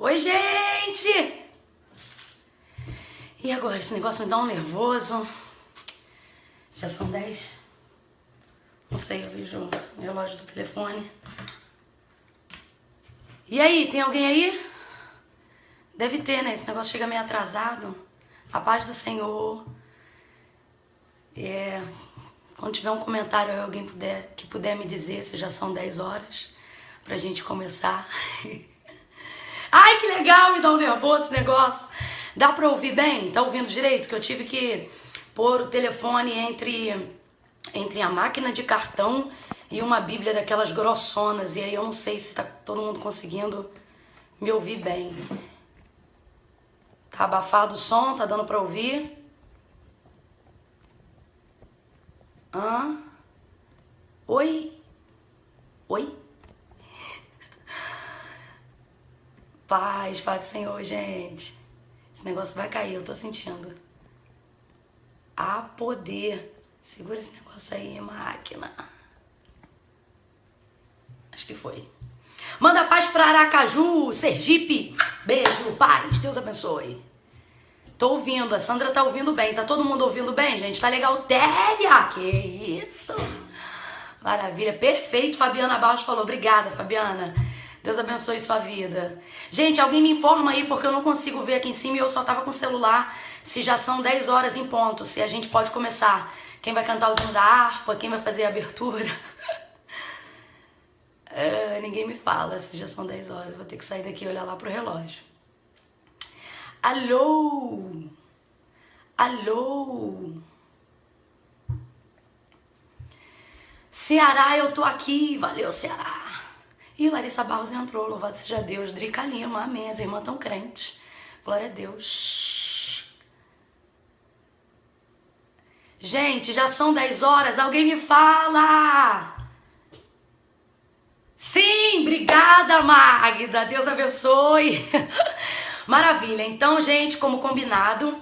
Oi, gente! E agora? Esse negócio me dá um nervoso. Já são 10? Não sei, eu vejo o relógio do telefone. E aí, tem alguém aí? Deve ter, né? Esse negócio chega meio atrasado. A paz do Senhor. Quando tiver um comentário aí, alguém que puder me dizer se já são 10 horas, pra gente começar. Ai, que legal, me dá um nervoso esse negócio. Dá pra ouvir bem? Tá ouvindo direito? Que eu tive que pôr o telefone entre a máquina de cartão e uma bíblia daquelas grossonas. E aí eu não sei se tá todo mundo conseguindo me ouvir bem. Tá abafado o som? Tá dando pra ouvir? Oi? Oi? Paz do Senhor, gente. Esse negócio vai cair, eu tô sentindo. Há poder. Segura esse negócio aí, máquina. Acho que foi. Manda paz pra Aracaju, Sergipe. Beijo, paz. Deus abençoe. Tô ouvindo, a Sandra tá ouvindo bem. Tá todo mundo ouvindo bem, gente? Tá legal? Télia! Que isso! Maravilha, perfeito. Fabiana Barros falou. Obrigada, Fabiana. Deus abençoe sua vida. Gente, alguém me informa aí, porque eu não consigo ver aqui em cima e eu só tava com o celular. Se já são 10 horas em ponto, se a gente pode começar. Quem vai cantar o hino da harpa, quem vai fazer a abertura. Ninguém me fala se já são 10 horas. Vou ter que sair daqui e olhar lá pro relógio. Alô? Alô? Ceará, eu tô aqui. Valeu, Ceará. E Larissa Barros entrou, louvado seja Deus. Drica Lima, amém. As irmãs tão crentes. Glória a Deus. Gente, já são 10 horas. Alguém me fala. Sim, obrigada, Magda. Deus abençoe. Maravilha. Então, gente, como combinado,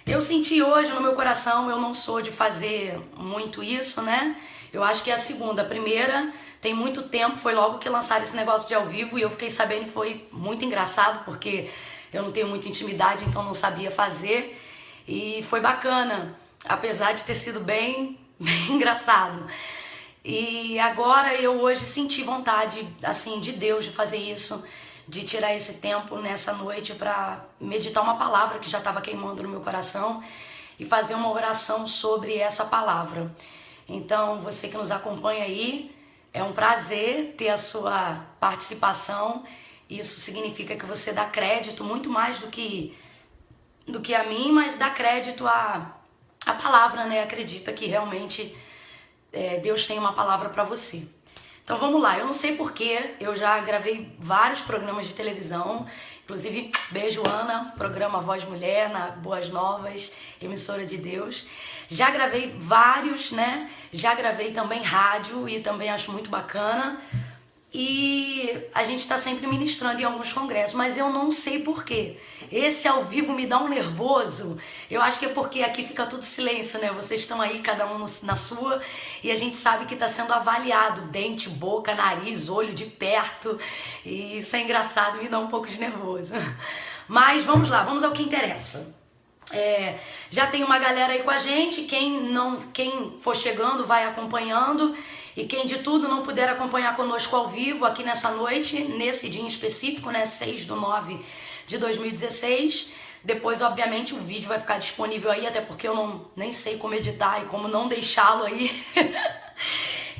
eu senti hoje no meu coração, eu não sou de fazer muito isso, né? Eu acho que é a segunda. A primeira, tem muito tempo, foi logo que lançaram esse negócio de ao vivo e eu fiquei sabendo, foi muito engraçado, porque eu não tenho muita intimidade, então não sabia fazer. E foi bacana, apesar de ter sido bem engraçado. E agora eu hoje senti vontade, assim, de Deus de fazer isso, de tirar esse tempo nessa noite para meditar uma palavra que já estava queimando no meu coração e fazer uma oração sobre essa palavra. Então, você que nos acompanha aí, é um prazer ter a sua participação. Isso significa que você dá crédito muito mais do que a mim, mas dá crédito à palavra, né? Acredita que realmente Deus tem uma palavra para você. Então vamos lá, eu não sei porquê, eu já gravei vários programas de televisão, inclusive beijo Ana, programa Voz Mulher, na Boas Novas, emissora de Deus. Já gravei vários, né? Já gravei também rádio e também acho muito bacana. E a gente tá sempre ministrando em alguns congressos, mas eu não sei porquê. Esse ao vivo me dá um nervoso. Eu acho que é porque aqui fica tudo silêncio, né? Vocês estão aí, cada um na sua, e a gente sabe que tá sendo avaliado. Dente, boca, nariz, olho de perto. E isso é engraçado, me dá um pouco de nervoso. Mas vamos lá, vamos ao que interessa. Já tem uma galera aí com a gente, quem for chegando vai acompanhando. E quem de tudo não puder acompanhar conosco ao vivo aqui nessa noite, nesse dia em específico, né, 6/9/2016, depois obviamente o vídeo vai ficar disponível aí, até porque eu nem sei como editar e como não deixá-lo aí.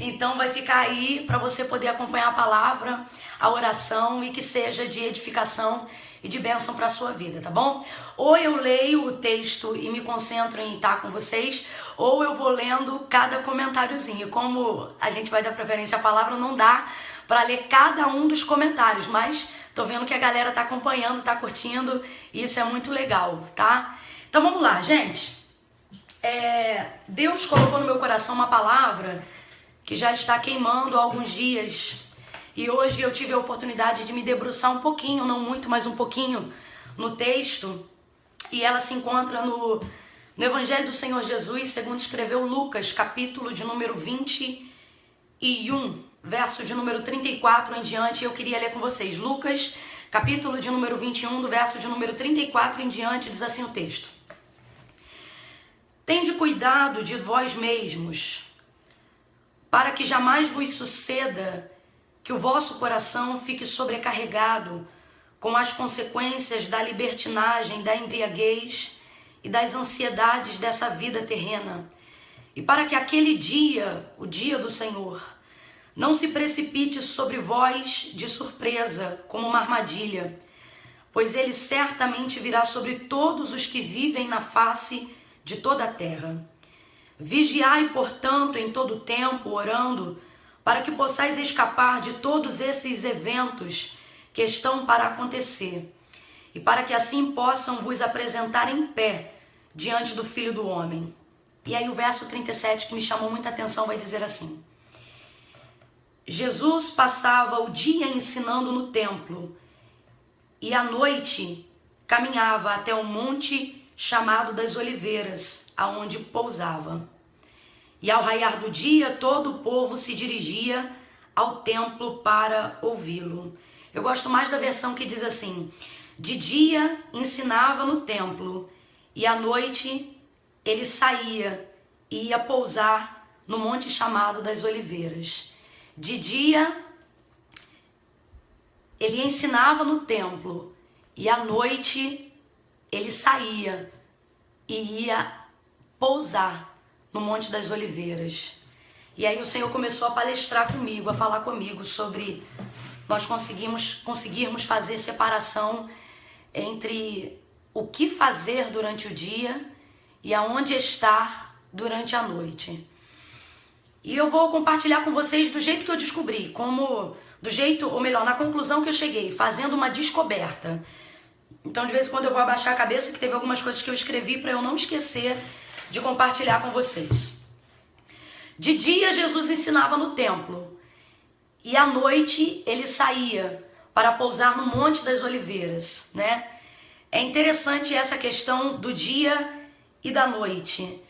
Então vai ficar aí para você poder acompanhar a palavra, a oração e que seja de edificação e de bênção para a sua vida, tá bom? Ou eu leio o texto e me concentro em estar com vocês, ou eu vou lendo cada comentáriozinho. Como a gente vai dar preferência à palavra, não dá para ler cada um dos comentários, mas tô vendo que a galera tá acompanhando, tá curtindo, e isso é muito legal, tá? Então vamos lá, gente. Deus colocou no meu coração uma palavra que já está queimando há alguns dias. E hoje eu tive a oportunidade de me debruçar um pouquinho, não muito, mas um pouquinho no texto. E ela se encontra no Evangelho do Senhor Jesus, segundo escreveu Lucas, capítulo de número 21. verso de número 34 em diante, eu queria ler com vocês. Lucas, capítulo de número 21, do verso de número 34 em diante, diz assim o texto. Tende cuidado de vós mesmos, para que jamais vos suceda que o vosso coração fique sobrecarregado com as consequências da libertinagem, da embriaguez e das ansiedades dessa vida terrena. E para que aquele dia, o dia do Senhor, não se precipite sobre vós de surpresa, como uma armadilha, pois ele certamente virá sobre todos os que vivem na face de toda a terra. Vigiai, portanto, em todo o tempo, orando, para que possais escapar de todos esses eventos que estão para acontecer, e para que assim possam vos apresentar em pé diante do Filho do Homem. E aí o verso 37, que me chamou muita atenção, vai dizer assim: Jesus passava o dia ensinando no templo, e à noite caminhava até o monte chamado das Oliveiras, aonde pousava. E ao raiar do dia, todo o povo se dirigia ao templo para ouvi-lo. Eu gosto mais da versão que diz assim: de dia ensinava no templo, e à noite ele saía e ia pousar no monte chamado das Oliveiras. De dia ele ensinava no templo, e à noite ele saía e ia pousar no Monte das Oliveiras. E aí o Senhor começou a palestrar comigo, a falar comigo sobre nós conseguirmos fazer separação entre o que fazer durante o dia e aonde estar durante a noite. E eu vou compartilhar com vocês do jeito que eu descobri, na conclusão que eu cheguei, fazendo uma descoberta. Então, de vez em quando eu vou abaixar a cabeça, que teve algumas coisas que eu escrevi para eu não esquecer de compartilhar com vocês. De dia, Jesus ensinava no templo, e à noite ele saía para pousar no Monte das Oliveiras, né? É interessante essa questão do dia e da noite.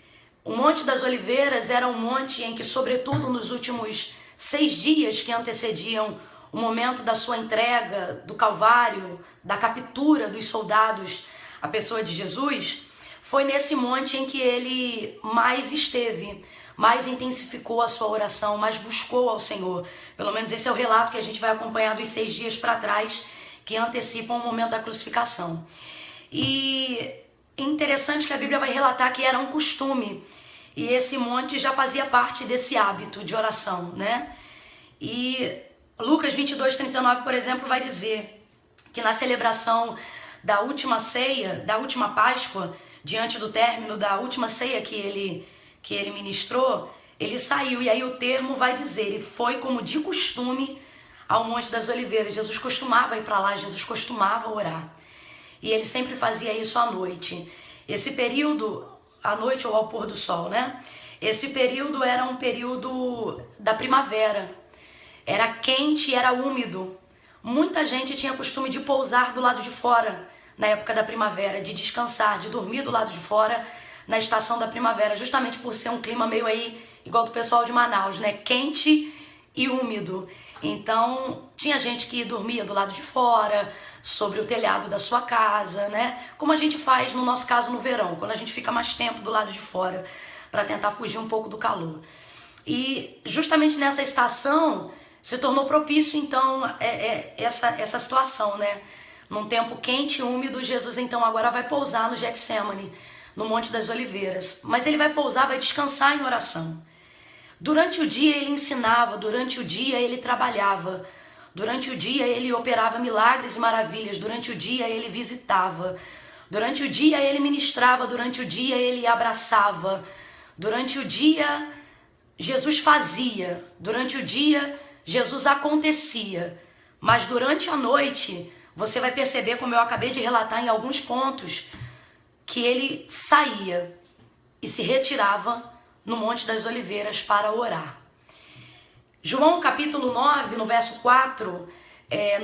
O Monte das Oliveiras era um monte em que, sobretudo nos últimos 6 dias que antecediam o momento da sua entrega, do Calvário, da captura dos soldados à pessoa de Jesus, foi nesse monte em que ele mais esteve, mais intensificou a sua oração, mais buscou ao Senhor. Pelo menos esse é o relato que a gente vai acompanhar dos 6 dias para trás, que antecipam o momento da crucificação. E é interessante que a Bíblia vai relatar que era um costume, e esse monte já fazia parte desse hábito de oração, né? E Lucas 22, 39, por exemplo, vai dizer que na celebração da última ceia, da última Páscoa, diante do término da última ceia que ele ministrou, ele saiu, e aí o termo vai dizer, ele foi como de costume ao Monte das Oliveiras. Jesus costumava ir para lá, Jesus costumava orar. E ele sempre fazia isso à noite. Esse período, à noite ou ao pôr do sol, né? Esse período era um período da primavera. Era quente, era úmido. Muita gente tinha costume de pousar do lado de fora na época da primavera, de descansar, de dormir do lado de fora na estação da primavera, justamente por ser um clima meio aí igual do pessoal de Manaus, né? Quente e úmido. Então, tinha gente que dormia do lado de fora, sobre o telhado da sua casa, né? Como a gente faz, no nosso caso, no verão, quando a gente fica mais tempo do lado de fora, para tentar fugir um pouco do calor. E justamente nessa estação se tornou propício, então, essa situação, né? Num tempo quente e úmido, Jesus, então, agora vai pousar no Getsemane, no Monte das Oliveiras. Mas ele vai pousar, vai descansar em oração. Durante o dia ele ensinava, durante o dia ele trabalhava, durante o dia ele operava milagres e maravilhas, durante o dia ele visitava, durante o dia ele ministrava, durante o dia ele abraçava, durante o dia Jesus fazia, durante o dia Jesus acontecia, mas durante a noite você vai perceber, como eu acabei de relatar em alguns pontos, que ele saía e se retirava no Monte das Oliveiras para orar. João capítulo 9, no verso 4,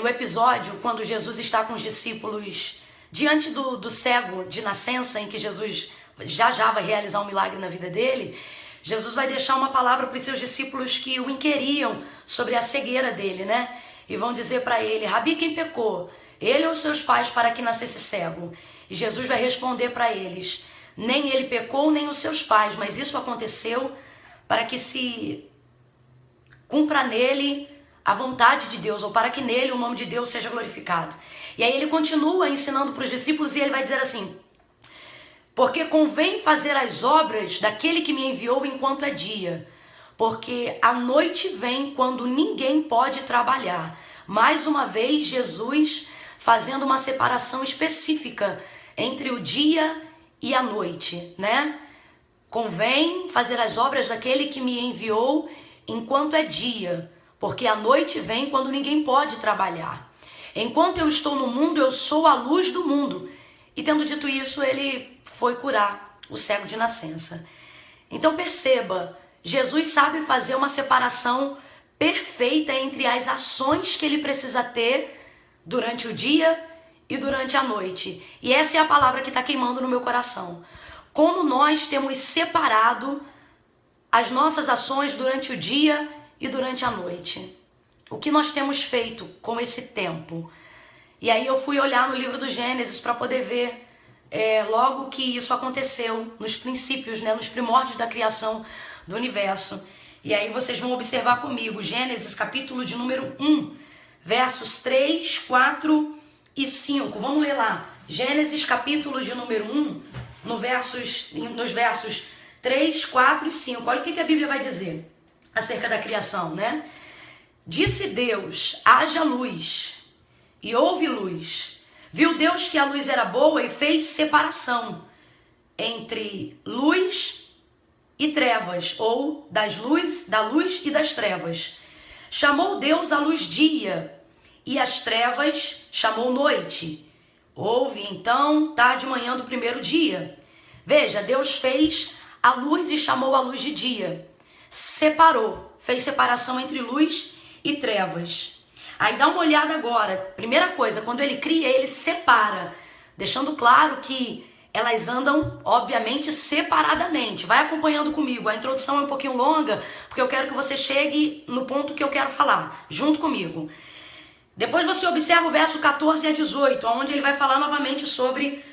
no episódio quando Jesus está com os discípulos diante do cego de nascença, em que Jesus já vai realizar um milagre na vida dele, Jesus vai deixar uma palavra para os seus discípulos que o inquiriam sobre a cegueira dele, né? E vão dizer para ele: Rabi, quem pecou? Ele ou seus pais para que nascesse cego? E Jesus vai responder para eles: nem ele pecou, nem os seus pais, mas isso aconteceu para que se cumpra nele a vontade de Deus, ou para que nele o nome de Deus seja glorificado. E aí ele continua ensinando para os discípulos e ele vai dizer assim: porque convém fazer as obras daquele que me enviou enquanto é dia, porque a noite vem quando ninguém pode trabalhar. Mais uma vez, Jesus fazendo uma separação específica entre o dia e a noite, né? Convém fazer as obras daquele que me enviou enquanto é dia, porque a noite vem quando ninguém pode trabalhar. Enquanto eu estou no mundo, eu sou a luz do mundo. E tendo dito isso, ele foi curar o cego de nascença. Então perceba, Jesus sabe fazer uma separação perfeita entre as ações que ele precisa ter durante o dia e durante a noite. E essa é a palavra que está queimando no meu coração. Como nós temos separado as nossas ações durante o dia e durante a noite. O que nós temos feito com esse tempo? E aí eu fui olhar no livro do Gênesis para poder ver logo que isso aconteceu, nos princípios, né, nos primórdios da criação do universo. E aí vocês vão observar comigo, Gênesis capítulo de número 1, versos 3, 4 e 5. Vamos ler lá. Gênesis capítulo de número 1, nos versos 3, 4 e 5. Olha o que a Bíblia vai dizer acerca da criação, né? Disse Deus: haja luz, e houve luz. Viu Deus que a luz era boa e fez separação entre luz e trevas, ou da luz e das trevas. Chamou Deus a luz dia, e as trevas chamou noite. Houve então tarde e manhã do primeiro dia. Veja, Deus fez a luz e chamou a luz de dia. Separou, fez separação entre luz e trevas. Aí dá uma olhada agora. Primeira coisa, quando ele cria, ele separa, deixando claro que elas andam, obviamente, separadamente. Vai acompanhando comigo. A introdução é um pouquinho longa, porque eu quero que você chegue no ponto que eu quero falar, junto comigo. Depois você observa o verso 14 a 18, onde ele vai falar novamente sobre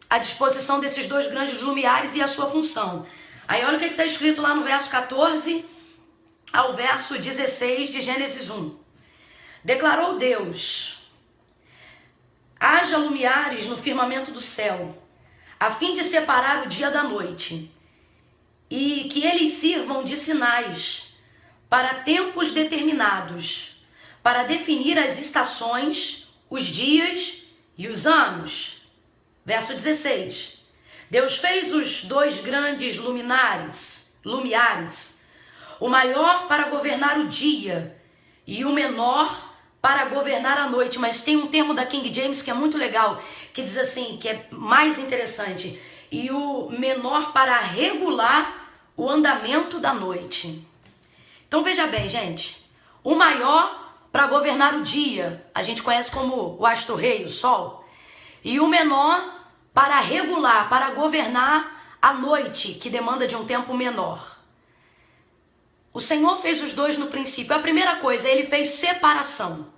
a disposição desses dois grandes lumiares e a sua função. Aí olha o que está escrito lá no verso 14 ao verso 16 de Gênesis 1. Declarou Deus: haja lumiares no firmamento do céu, a fim de separar o dia da noite, e que eles sirvam de sinais para tempos determinados, para definir as estações, os dias e os anos. Verso 16. Deus fez os dois grandes lumiares, o maior para governar o dia e o menor para governar a noite. Mas tem um termo da King James que é muito legal, que diz assim, que é mais interessante: e o menor para regular o andamento da noite. Então veja bem, gente, o maior para governar o dia, a gente conhece como o astro-rei, o sol, e o menor para regular, para governar a noite, que demanda de um tempo menor. O Senhor fez os dois no princípio. A primeira coisa, ele fez separação.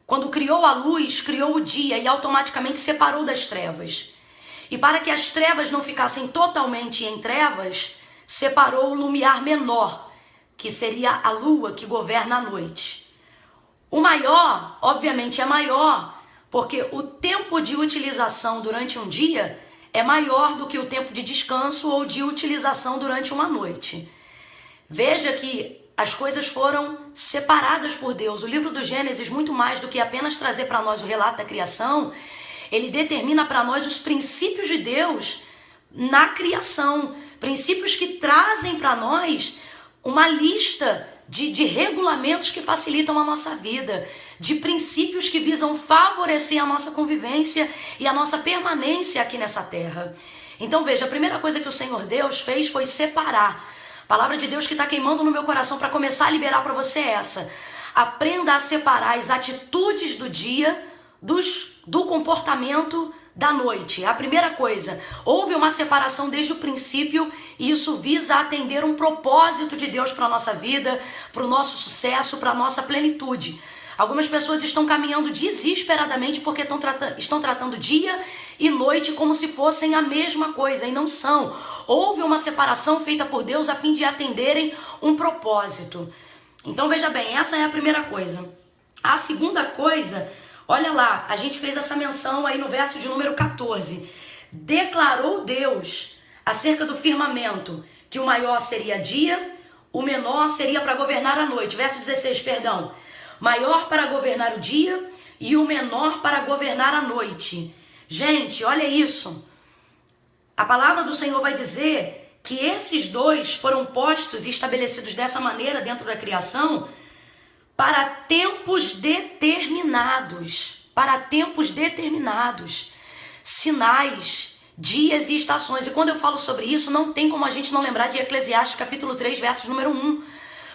Quando criou a luz, criou o dia e automaticamente separou das trevas. E para que as trevas não ficassem totalmente em trevas, separou o lumiar menor, que seria a lua que governa a noite. O maior, obviamente, é maior, porque o tempo de utilização durante um dia é maior do que o tempo de descanso ou de utilização durante uma noite. Veja que as coisas foram separadas por Deus. O livro do Gênesis, muito mais do que apenas trazer para nós o relato da criação, ele determina para nós os princípios de Deus na criação. Princípios que trazem para nós uma lista de regulamentos que facilitam a nossa vida, de princípios que visam favorecer a nossa convivência e a nossa permanência aqui nessa terra. Então veja, a primeira coisa que o Senhor Deus fez foi separar. A palavra de Deus que está queimando no meu coração para começar a liberar para você é essa: aprenda a separar as atitudes do dia do comportamento da noite. A primeira coisa, houve uma separação desde o princípio e isso visa atender um propósito de Deus para a nossa vida, para o nosso sucesso, para a nossa plenitude. Algumas pessoas estão caminhando desesperadamente porque estão tratando dia e noite como se fossem a mesma coisa e não são. Houve uma separação feita por Deus a fim de atenderem um propósito. Então veja bem, essa é a primeira coisa. A segunda coisa, olha lá, a gente fez essa menção aí no verso de número 14. Declarou Deus acerca do firmamento que o maior seria dia, o menor seria para governar a noite. Verso 16, perdão. Maior para governar o dia e o menor para governar a noite. Gente, olha isso. A palavra do Senhor vai dizer que esses dois foram postos e estabelecidos dessa maneira dentro da criação para tempos determinados. Para tempos determinados. Sinais, dias e estações. E quando eu falo sobre isso, não tem como a gente não lembrar de Eclesiastes capítulo 3, verso número 1.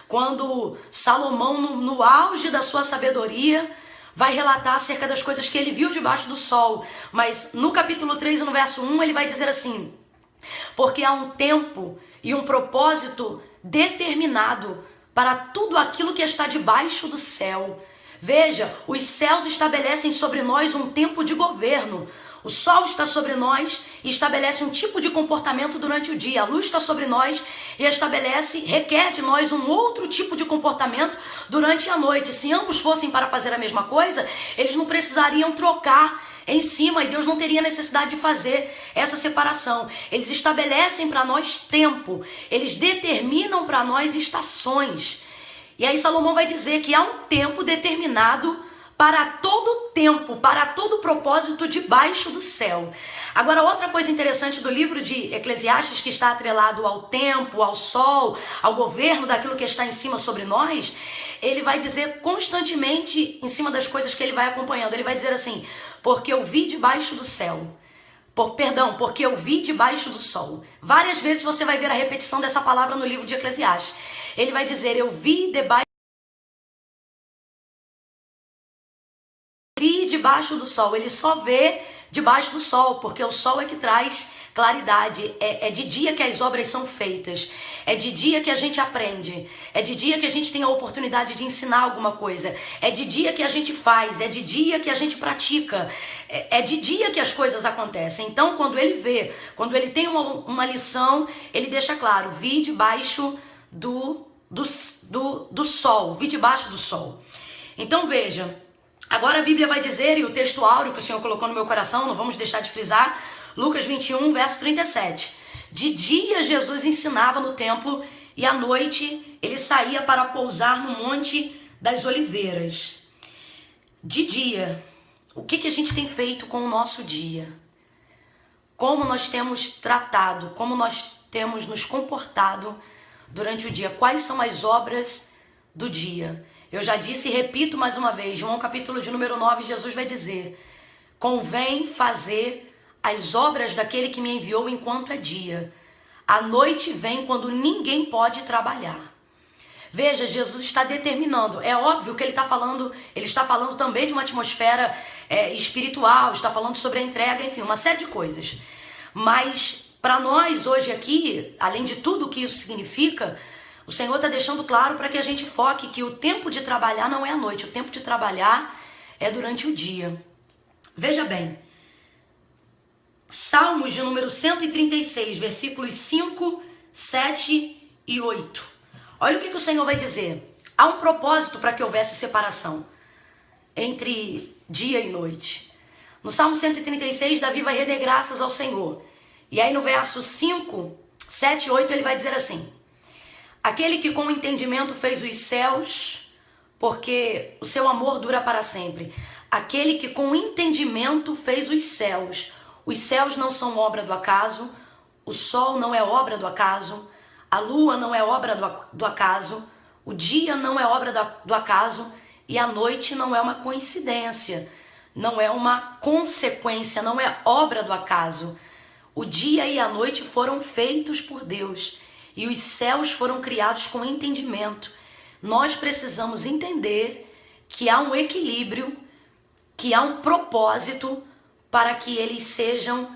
Quando Salomão, no auge da sua sabedoria, vai relatar acerca das coisas que ele viu debaixo do sol. Mas no capítulo 3, no verso 1, ele vai dizer assim: porque há um tempo e um propósito determinado para tudo aquilo que está debaixo do céu. Veja, os céus estabelecem sobre nós um tempo de governo. O sol está sobre nós e estabelece um tipo de comportamento durante o dia. A luz está sobre nós e requer de nós um outro tipo de comportamento durante a noite. Se ambos fossem para fazer a mesma coisa, eles não precisariam trocar em cima e Deus não teria necessidade de fazer essa separação. Eles estabelecem para nós tempo, eles determinam para nós estações. E aí Salomão vai dizer que há um tempo determinado para todo tempo, para todo propósito debaixo do céu. Agora, outra coisa interessante do livro de Eclesiastes, que está atrelado ao tempo, ao sol, ao governo daquilo que está em cima sobre nós, ele vai dizer constantemente, em cima das coisas que ele vai acompanhando, ele vai dizer assim: porque eu vi debaixo do céu. Porque eu vi debaixo do sol. Várias vezes você vai ver a repetição dessa palavra no livro de Eclesiastes. Ele vai dizer: eu vi debaixo do sol. Ele só vê debaixo do sol, porque o sol é que traz claridade. É de dia que as obras são feitas. É de dia que a gente aprende. É de dia que a gente tem a oportunidade de ensinar alguma coisa. É de dia que a gente faz. É de dia que a gente pratica. É de dia que as coisas acontecem. Então, quando ele vê, quando ele tem uma lição, ele deixa claro: vi debaixo do sol. Vi debaixo do sol. Então, veja. Agora a Bíblia vai dizer, e o texto áureo que o Senhor colocou no meu coração, não vamos deixar de frisar, Lucas 21, verso 37. De dia Jesus ensinava no templo e à noite ele saía para pousar no Monte das Oliveiras. De dia, o que a gente tem feito com o nosso dia? Como nós temos tratado, como nós temos nos comportado durante o dia? Quais são as obras do dia? Eu já disse e repito mais uma vez, João capítulo de número 9, Jesus vai dizer: convém fazer as obras daquele que me enviou enquanto é dia. A noite vem quando ninguém pode trabalhar. Veja, Jesus está determinando. É óbvio que ele está falando também de uma atmosfera espiritual, está falando sobre a entrega, enfim, uma série de coisas. Mas para nós hoje aqui, além de tudo o que isso significa, o Senhor está deixando claro para que a gente foque que o tempo de trabalhar não é à noite, o tempo de trabalhar é durante o dia. Veja bem, Salmos de número 136, versículos 5, 7 e 8. Olha o que o Senhor vai dizer. Há um propósito para que houvesse separação entre dia e noite. No Salmo 136, Davi vai render graças ao Senhor. E aí no verso 5, 7 e 8 ele vai dizer assim: aquele que com entendimento fez os céus, porque o seu amor dura para sempre. Aquele que com entendimento fez os céus. Os céus não são obra do acaso, o sol não é obra do acaso, a lua não é obra do acaso, o dia não é obra do acaso e a noite não é uma coincidência, não é uma consequência, não é obra do acaso. O dia e a noite foram feitos por Deus. E os céus foram criados com entendimento. Nós precisamos entender que há um equilíbrio, que há um propósito para que eles sejam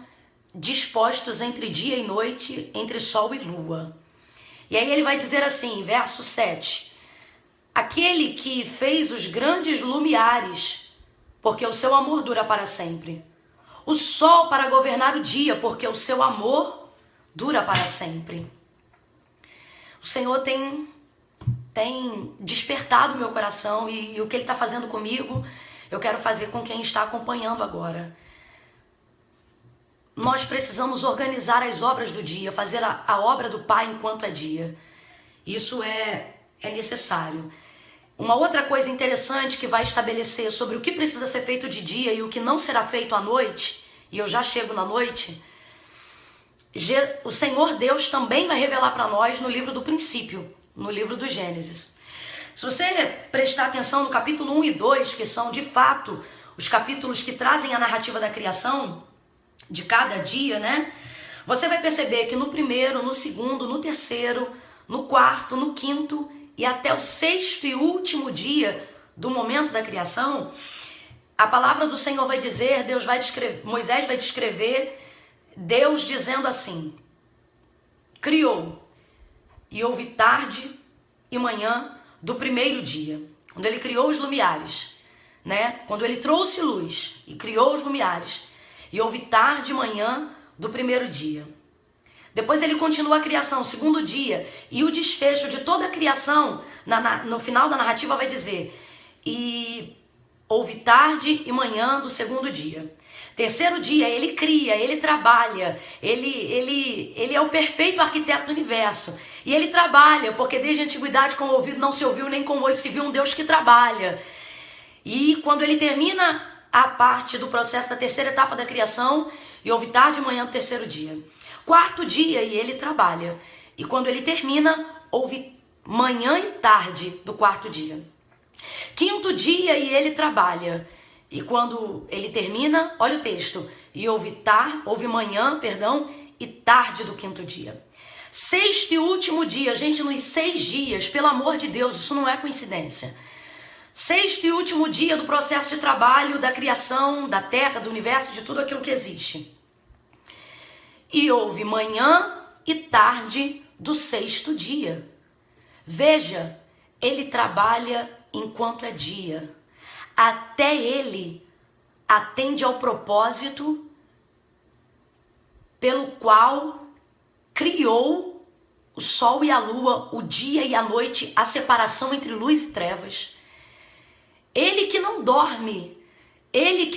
dispostos entre dia e noite, entre sol e lua. E aí ele vai dizer assim, verso 7, aquele que fez os grandes lumiares, porque o seu amor dura para sempre. O sol para governar o dia, porque o seu amor dura para sempre. O Senhor tem despertado meu coração e o que Ele está fazendo comigo, eu quero fazer com quem está acompanhando agora. Nós precisamos organizar as obras do dia, fazer a obra do Pai enquanto é dia. Isso é necessário. Uma outra coisa interessante que vai estabelecer sobre o que precisa ser feito de dia e o que não será feito à noite, e eu já chego na noite, o Senhor Deus também vai revelar para nós no livro do princípio, no livro do Gênesis. Se você prestar atenção no capítulo 1 e 2, que são de fato os capítulos que trazem a narrativa da criação, de cada dia, né? Você vai perceber que no primeiro, no segundo, no terceiro, no quarto, no quinto e até o sexto e último dia do momento da criação, a palavra do Senhor vai dizer, Moisés vai descrever Deus dizendo assim, criou e houve tarde e manhã do primeiro dia, quando ele criou os lumiares, né? Quando ele trouxe luz e criou os lumiares, e houve tarde e manhã do primeiro dia. Depois ele continua a criação, o segundo dia. E o desfecho de toda a criação, no final da narrativa vai dizer, e houve tarde e manhã do segundo dia. Terceiro dia, ele cria, ele trabalha, ele é o perfeito arquiteto do universo. E ele trabalha, porque desde a antiguidade com o ouvido não se ouviu, nem com o olho se viu um Deus que trabalha. E quando ele termina a parte do processo da terceira etapa da criação, e houve tarde e manhã do terceiro dia. Quarto dia, e ele trabalha. E quando ele termina, houve manhã e tarde do quarto dia. Quinto dia, e ele trabalha. E quando ele termina, olha o texto, e houve manhã, e tarde do quinto dia. Sexto e último dia, gente, nos 6 dias, pelo amor de Deus, isso não é coincidência. Sexto e último dia do processo de trabalho, da criação, da terra, do universo, de tudo aquilo que existe. E houve manhã e tarde do sexto dia. Veja, ele trabalha enquanto é dia. Até ele atende ao propósito pelo qual criou o sol e a lua, o dia e a noite, a separação entre luz e trevas. Ele que não dorme, eis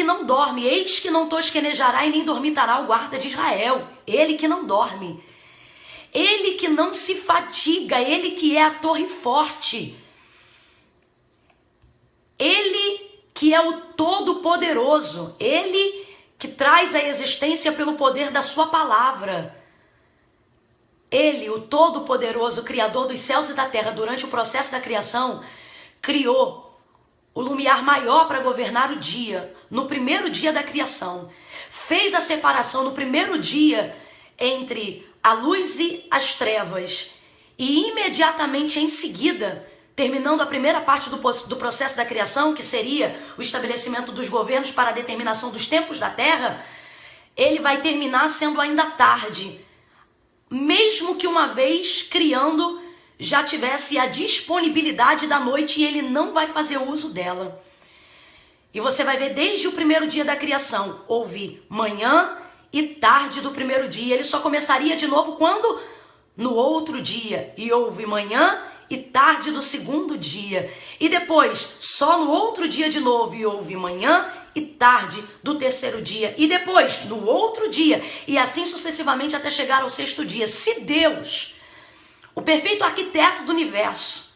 que não tosquenejará e nem dormitará o guarda de Israel. Ele que não dorme, ele que não se fatiga, ele que é a torre forte. Ele que é o Todo-Poderoso, ele que traz a existência pelo poder da sua palavra. Ele, o Todo-Poderoso, Criador dos céus e da terra, durante o processo da criação, criou o lumiar maior para governar o dia, no primeiro dia da criação. Fez a separação no primeiro dia entre a luz e as trevas. E imediatamente em seguida, terminando a primeira parte do processo da criação, que seria o estabelecimento dos governos para a determinação dos tempos da terra, ele vai terminar sendo ainda tarde. Mesmo que uma vez criando, já tivesse a disponibilidade da noite e ele não vai fazer uso dela. E você vai ver desde o primeiro dia da criação, houve manhã e tarde do primeiro dia. Ele só começaria de novo quando? No outro dia. E houve manhã e tarde do segundo dia. E depois, só no outro dia de novo, e houve manhã e tarde do terceiro dia. E depois, no outro dia. E assim sucessivamente até chegar ao sexto dia. Se Deus, o perfeito arquiteto do universo,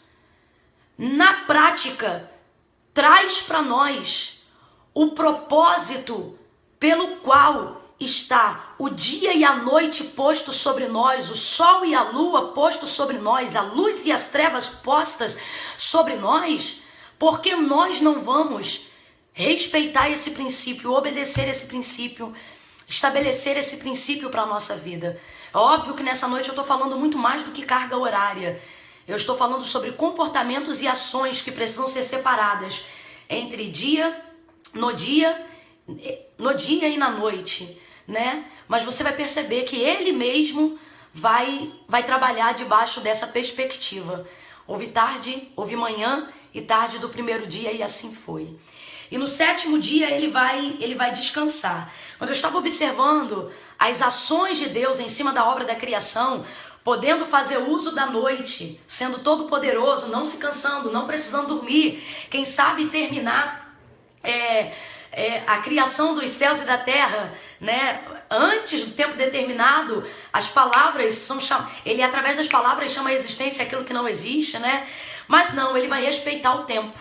na prática, traz para nós o propósito pelo qual está o dia e a noite posto sobre nós, o sol e a lua posto sobre nós, a luz e as trevas postas sobre nós, porque nós não vamos respeitar esse princípio, obedecer esse princípio, estabelecer esse princípio para a nossa vida. É óbvio que nessa noite eu estou falando muito mais do que carga horária. Eu estou falando sobre comportamentos e ações que precisam ser separadas entre no dia no dia e na noite, né? Mas você vai perceber que ele mesmo vai trabalhar debaixo dessa perspectiva. Houve tarde, houve manhã e tarde do primeiro dia, e assim foi. E no sétimo dia ele vai descansar. Quando eu estava observando as ações de Deus em cima da obra da criação, podendo fazer uso da noite, sendo todo poderoso, não se cansando, não precisando dormir, quem sabe terminar a criação dos céus e da terra, né? Antes do tempo determinado, as palavras são ele através das palavras chama a existência aquilo que não existe, né? Mas não, ele vai respeitar o tempo.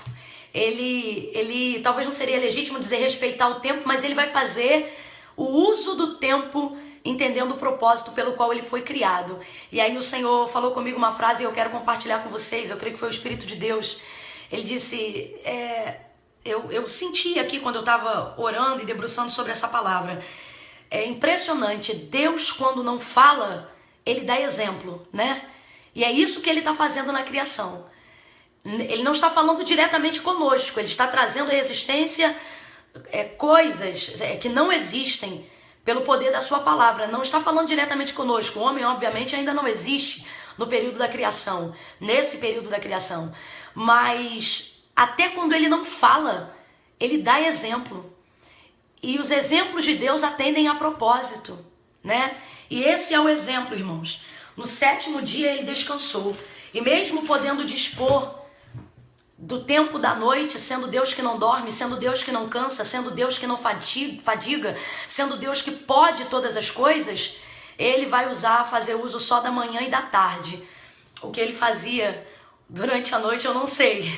Ele talvez não seria legítimo dizer respeitar o tempo, mas ele vai fazer o uso do tempo entendendo o propósito pelo qual ele foi criado. E aí o Senhor falou comigo uma frase e eu quero compartilhar com vocês, eu creio que foi o Espírito de Deus. Ele disse, eu senti aqui quando eu estava orando e debruçando sobre essa palavra, é impressionante, Deus quando não fala, ele dá exemplo, né? E é isso que ele está fazendo na criação. Ele não está falando diretamente conosco, ele está trazendo à existência coisas que não existem pelo poder da sua palavra. Não está falando diretamente conosco. O homem, obviamente, ainda não existe no período da criação, nesse período da criação. Mas até quando ele não fala, ele dá exemplo. E os exemplos de Deus atendem a propósito, né? E esse é o exemplo, irmãos. No sétimo dia ele descansou. E mesmo podendo dispor do tempo da noite, sendo Deus que não dorme, sendo Deus que não cansa, sendo Deus que não fadiga, sendo Deus que pode todas as coisas, ele vai fazer uso só da manhã e da tarde. O que ele fazia durante a noite eu não sei.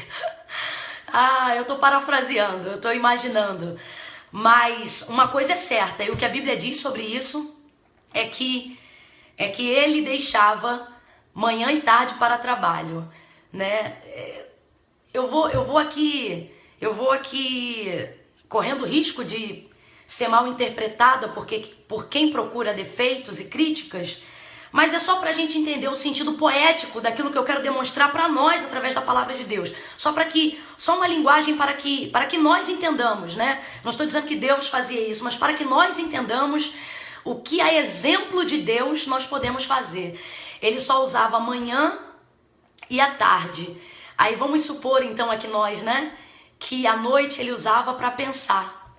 Eu estou parafraseando, eu estou imaginando. Mas uma coisa é certa, e o que a Bíblia diz sobre isso é que ele deixava manhã e tarde para trabalho, né? Eu vou aqui correndo risco de ser mal interpretada por quem procura defeitos e críticas, mas é só para a gente entender o sentido poético daquilo que eu quero demonstrar para nós através da palavra de Deus. Só uma linguagem para que nós entendamos, né? Não estou dizendo que Deus fazia isso, mas para que nós entendamos o que a exemplo de Deus nós podemos fazer. Ele só usava a manhã e a tarde. Aí vamos supor então aqui nós, né? Que à noite ele usava para pensar,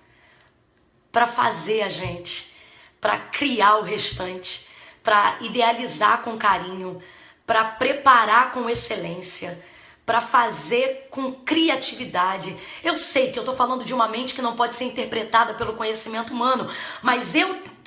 para fazer a gente, para criar o restante, para idealizar com carinho, para preparar com excelência, para fazer com criatividade. Eu sei que eu estou falando de uma mente que não pode ser interpretada pelo conhecimento humano, mas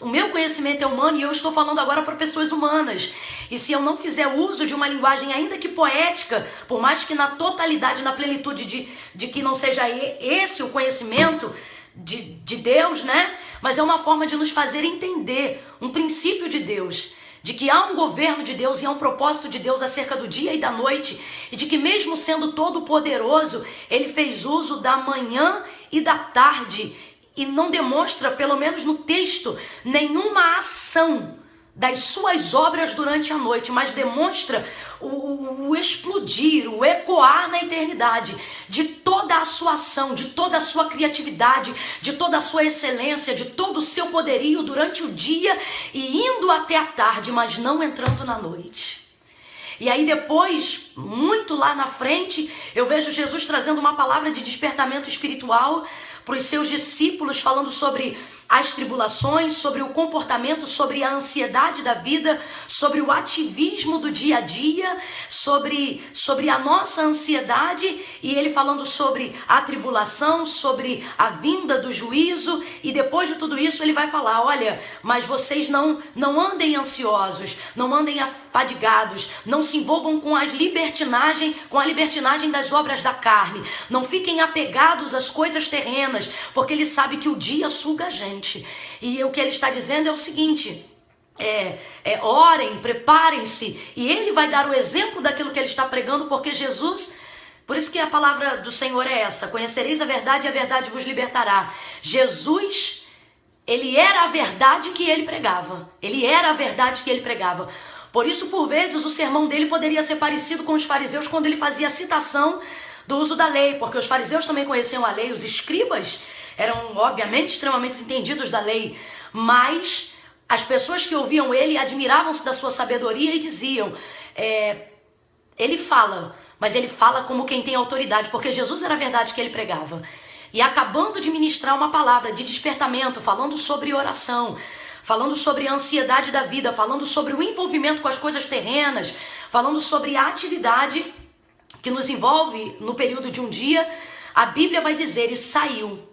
o meu conhecimento é humano e eu estou falando agora para pessoas humanas. E se eu não fizer uso de uma linguagem ainda que poética, por mais que na totalidade, na plenitude de que não seja esse o conhecimento de Deus, né? Mas é uma forma de nos fazer entender um princípio de Deus, de que há um governo de Deus e há um propósito de Deus acerca do dia e da noite, e de que mesmo sendo todo poderoso, ele fez uso da manhã e da tarde, e não demonstra, pelo menos no texto, nenhuma ação das suas obras durante a noite, mas demonstra o explodir, o ecoar na eternidade de toda a sua ação, de toda a sua criatividade, de toda a sua excelência, de todo o seu poderio durante o dia e indo até a tarde, mas não entrando na noite. E aí depois, muito lá na frente, eu vejo Jesus trazendo uma palavra de despertamento espiritual para os seus discípulos, falando sobre as tribulações, sobre o comportamento, sobre a ansiedade da vida, sobre o ativismo do dia a dia, sobre a nossa ansiedade, e ele falando sobre a tribulação, sobre a vinda do juízo, e depois de tudo isso ele vai falar, olha, mas vocês não andem ansiosos, não andem afadigados, não se envolvam com a libertinagem das obras da carne, não fiquem apegados às coisas terrenas, porque ele sabe que o dia suga a gente. E o que ele está dizendo é o seguinte, orem, preparem-se, e ele vai dar o exemplo daquilo que ele está pregando, porque Jesus, por isso que a palavra do Senhor é essa, conhecereis a verdade e a verdade vos libertará. Jesus, ele era a verdade que ele pregava, por isso por vezes o sermão dele poderia ser parecido com os fariseus quando ele fazia a citação do uso da lei, porque os fariseus também conheciam a lei, os escribas eram obviamente extremamente entendidos da lei, mas as pessoas que ouviam ele admiravam-se da sua sabedoria e diziam, ele fala, mas ele fala como quem tem autoridade, porque Jesus era a verdade que ele pregava. E acabando de ministrar uma palavra de despertamento, falando sobre oração, falando sobre a ansiedade da vida, falando sobre o envolvimento com as coisas terrenas, falando sobre a atividade que nos envolve no período de um dia, a Bíblia vai dizer, e saiu.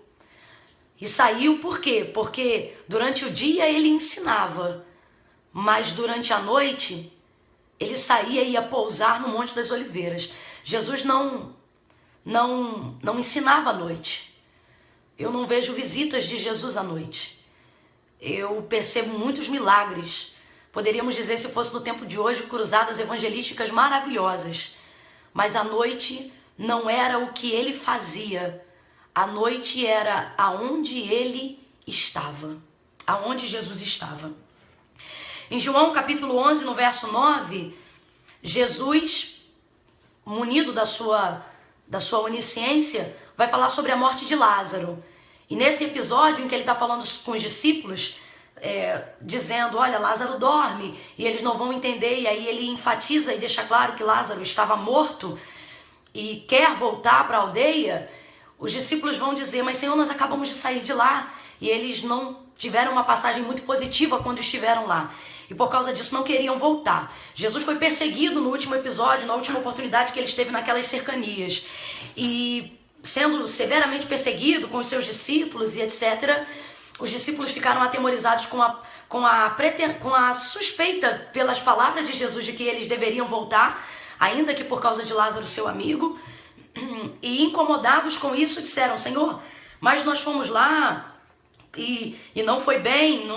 E saiu por quê? Porque durante o dia ele ensinava, mas durante a noite ele saía e ia pousar no Monte das Oliveiras. Jesus não ensinava à noite. Eu não vejo visitas de Jesus à noite. Eu percebo muitos milagres. Poderíamos dizer, se fosse no tempo de hoje, cruzadas evangelísticas maravilhosas. Mas a noite não era o que ele fazia. A noite era aonde ele estava. Aonde Jesus estava. Em João capítulo 11, no verso 9, Jesus, munido da sua onisciência, vai falar sobre a morte de Lázaro. E nesse episódio em que ele está falando com os discípulos, dizendo, olha, Lázaro dorme, e eles não vão entender, e aí ele enfatiza e deixa claro que Lázaro estava morto e quer voltar para a aldeia. Os discípulos vão dizer, mas Senhor, nós acabamos de sair de lá, e eles não tiveram uma passagem muito positiva quando estiveram lá. E por causa disso não queriam voltar. Jesus foi perseguido no último episódio, na última oportunidade que ele esteve naquelas cercanias. E sendo severamente perseguido com os seus discípulos e etc., os discípulos ficaram atemorizados com a suspeita pelas palavras de Jesus de que eles deveriam voltar, ainda que por causa de Lázaro, seu amigo. E incomodados com isso disseram, Senhor, mas nós fomos lá e não foi bem,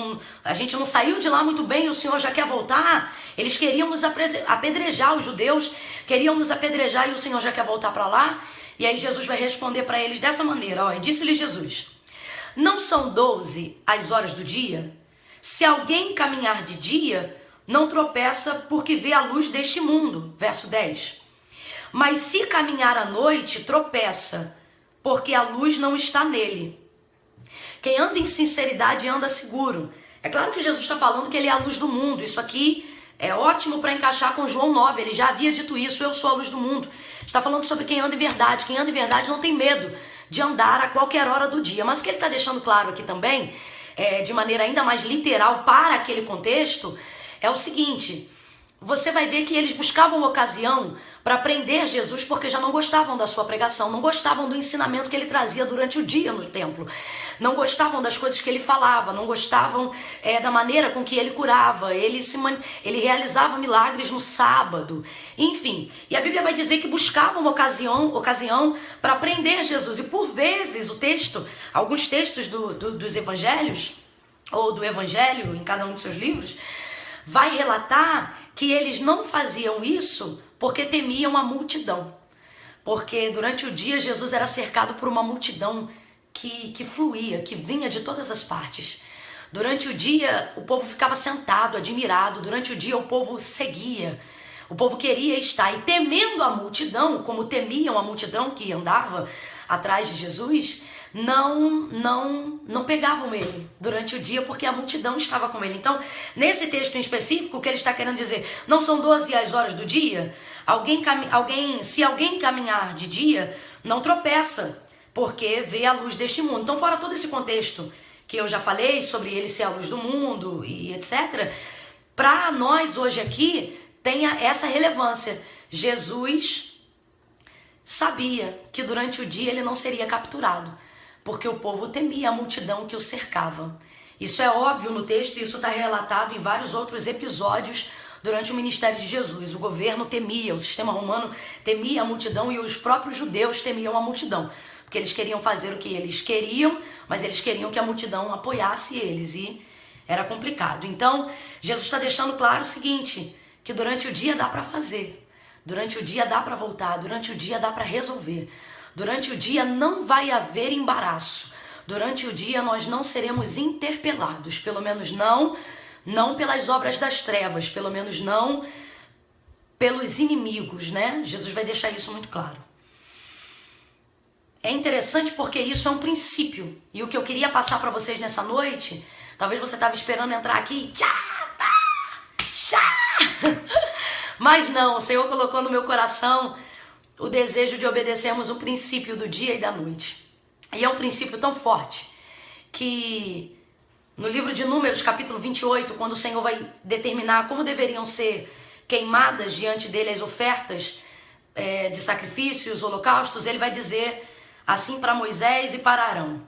a gente não saiu de lá muito bem e o Senhor já quer voltar. Eles queriam nos apedrejar, os judeus queriam nos apedrejar e o Senhor já quer voltar para lá. E aí Jesus vai responder para eles dessa maneira, e disse-lhe Jesus, não são 12 as horas do dia? Se alguém caminhar de dia, não tropeça porque vê a luz deste mundo. Verso 10. Mas se caminhar à noite, tropeça, porque a luz não está nele. Quem anda em sinceridade anda seguro. É claro que Jesus está falando que ele é a luz do mundo. Isso aqui é ótimo para encaixar com João 9. Ele já havia dito isso, eu sou a luz do mundo. Está falando sobre quem anda em verdade. Quem anda em verdade não tem medo de andar a qualquer hora do dia. Mas o que ele está deixando claro aqui também, de maneira ainda mais literal para aquele contexto, é o seguinte, você vai ver que eles buscavam ocasião para prender Jesus porque já não gostavam da sua pregação, não gostavam do ensinamento que ele trazia durante o dia no templo, não gostavam das coisas que ele falava, não gostavam da maneira com que ele curava, ele realizava milagres no sábado, enfim. E a Bíblia vai dizer que buscavam ocasião para prender Jesus. E por vezes alguns textos dos evangelhos, ou do evangelho em cada um de seus livros, vai relatar que eles não faziam isso porque temiam a multidão. Porque durante o dia Jesus era cercado por uma multidão que fluía, que vinha de todas as partes. Durante o dia o povo ficava sentado, admirado. Durante o dia o povo seguia. O povo queria estar. E temendo a multidão, como temiam a multidão que andava atrás de Jesus, não pegavam ele durante o dia porque a multidão estava com ele. Então, nesse texto em específico, o que ele está querendo dizer, não são 12 as horas do dia? Se alguém caminhar de dia, não tropeça, porque vê a luz deste mundo. Então, fora todo esse contexto que eu já falei sobre ele ser a luz do mundo e etc., para nós hoje aqui tem essa relevância. Jesus sabia que durante o dia ele não seria capturado, porque o povo temia a multidão que o cercava. Isso é óbvio no texto, e isso está relatado em vários outros episódios durante o ministério de Jesus. O governo temia, o sistema romano temia a multidão e os próprios judeus temiam a multidão, porque eles queriam fazer o que eles queriam, mas eles queriam que a multidão apoiasse eles e era complicado. Então, Jesus está deixando claro o seguinte, que durante o dia dá para fazer, durante o dia dá para voltar, durante o dia dá para resolver. Durante o dia não vai haver embaraço. Durante o dia nós não seremos interpelados, pelo menos não pelas obras das trevas, pelo menos não pelos inimigos, né? Jesus vai deixar isso muito claro. É interessante porque isso é um princípio. E o que eu queria passar para vocês nessa noite, talvez você estava esperando entrar aqui, mas não, o Senhor colocou no meu coração o desejo de obedecermos o princípio do dia e da noite. E é um princípio tão forte que no livro de Números, capítulo 28, quando o Senhor vai determinar como deveriam ser queimadas diante dele as ofertas de sacrifícios, holocaustos, ele vai dizer assim para Moisés e para Arão: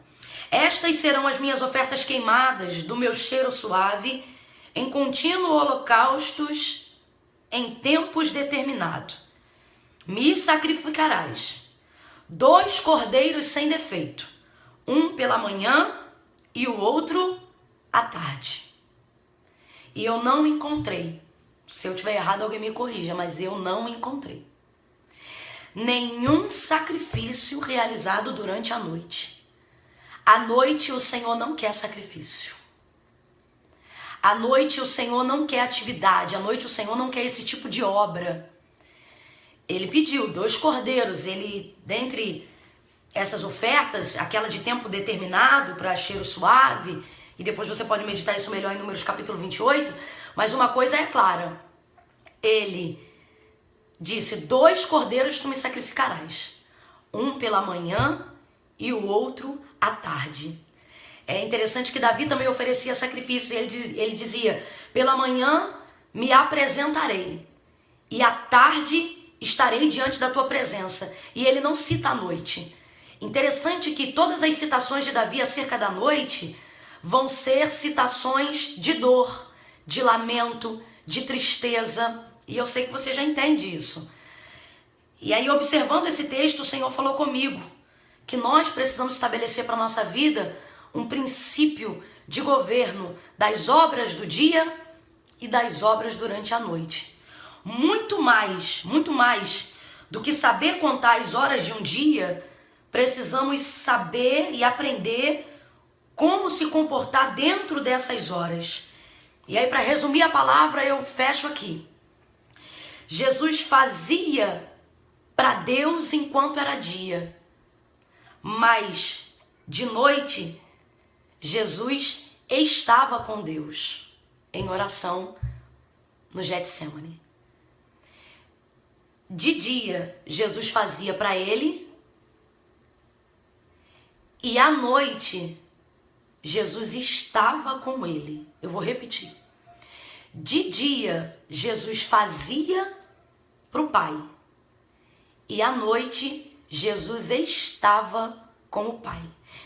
estas serão as minhas ofertas queimadas do meu cheiro suave, em contínuo holocaustos, em tempos determinados. Me sacrificarás 2 cordeiros sem defeito, um pela manhã e o outro à tarde. E eu não encontrei, se eu tiver errado alguém me corrija, mas eu não encontrei nenhum sacrifício realizado durante a noite. À noite o Senhor não quer sacrifício. À noite o Senhor não quer atividade. À noite o Senhor não quer esse tipo de obra. Ele pediu 2 cordeiros. Ele, dentre essas ofertas, aquela de tempo determinado para cheiro suave, e depois você pode meditar isso melhor em Números capítulo 28, mas uma coisa é clara. Ele disse: 2 cordeiros tu me sacrificarás, um pela manhã e o outro à tarde. É interessante que Davi também oferecia sacrifícios. Ele dizia: pela manhã me apresentarei e à tarde estarei diante da tua presença. E ele não cita a noite. Interessante que todas as citações de Davi acerca da noite vão ser citações de dor, de lamento, de tristeza. E eu sei que você já entende isso. E aí, observando esse texto, o Senhor falou comigo que nós precisamos estabelecer para a nossa vida um princípio de governo das obras do dia e das obras durante a noite. Muito mais do que saber contar as horas de um dia, precisamos saber e aprender como se comportar dentro dessas horas. E aí, para resumir a palavra, eu fecho aqui. Jesus fazia para Deus enquanto era dia, mas de noite Jesus estava com Deus em oração no Getsemane. De dia Jesus fazia para ele e à noite Jesus estava com ele. Eu vou repetir. De dia Jesus fazia para o Pai e à noite Jesus estava com o Pai.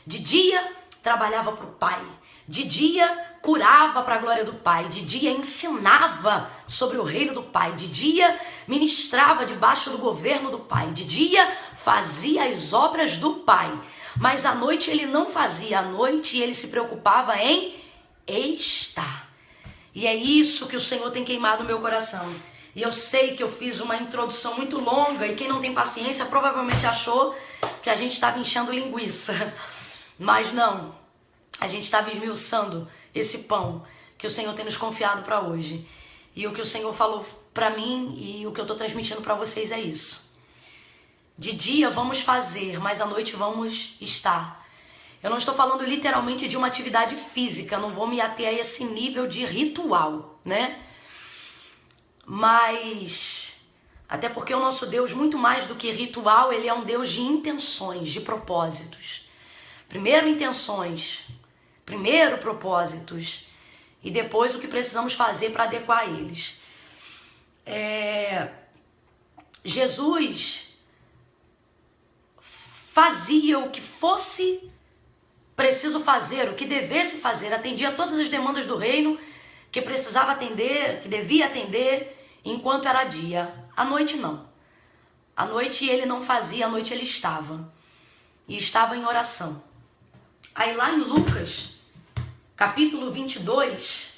De dia trabalhava para o Pai, de dia curava para a glória do Pai, de dia ensinava sobre o reino do Pai, de dia ministrava debaixo do governo do Pai, de dia fazia as obras do Pai, mas à noite ele não fazia. À noite ele se preocupava em estar. E é isso que o Senhor tem queimado no meu coração. E eu sei que eu fiz uma introdução muito longa e quem não tem paciência provavelmente achou que a gente estava enchendo linguiça. Mas não, a gente estava esmiuçando esse pão que o Senhor tem nos confiado para hoje. E o que o Senhor falou para mim e o que eu estou transmitindo para vocês é isso. De dia vamos fazer, mas à noite vamos estar. Eu não estou falando literalmente de uma atividade física, não vou me ater a esse nível de ritual, né? Mas, até porque o nosso Deus, muito mais do que ritual, ele é um Deus de intenções, de propósitos. Primeiro intenções, primeiro propósitos, e depois o que precisamos fazer para adequar eles. Jesus fazia o que fosse preciso fazer, o que devesse fazer, atendia todas as demandas do reino que precisava atender, que devia atender, enquanto era dia. À noite não. À noite ele não fazia, à noite ele estava. E estava em oração. Aí lá em Lucas, capítulo 22,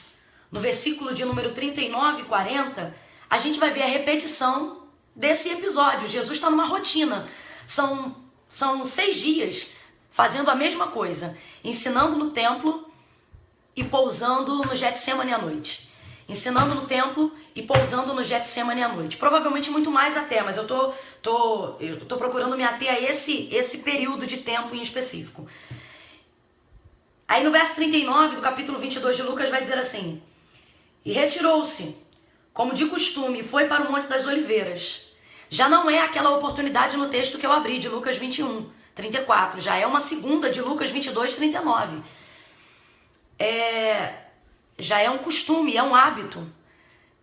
no versículo de número 39 e 40, a gente vai ver a repetição desse episódio. Jesus está numa rotina. São 6 dias fazendo a mesma coisa, ensinando no templo e pousando no Getsemane à noite. ensinando no templo e pousando no Getsemane à noite. Provavelmente muito mais até, mas eu tô procurando me ater a esse período de tempo em específico. Aí no verso 39 do capítulo 22 de Lucas vai dizer assim: e retirou-se, como de costume, e foi para o Monte das Oliveiras. Já não é aquela oportunidade no texto que eu abri, de Lucas 21, 34. Já é uma segunda de Lucas 22, 39. Já é um costume, é um hábito.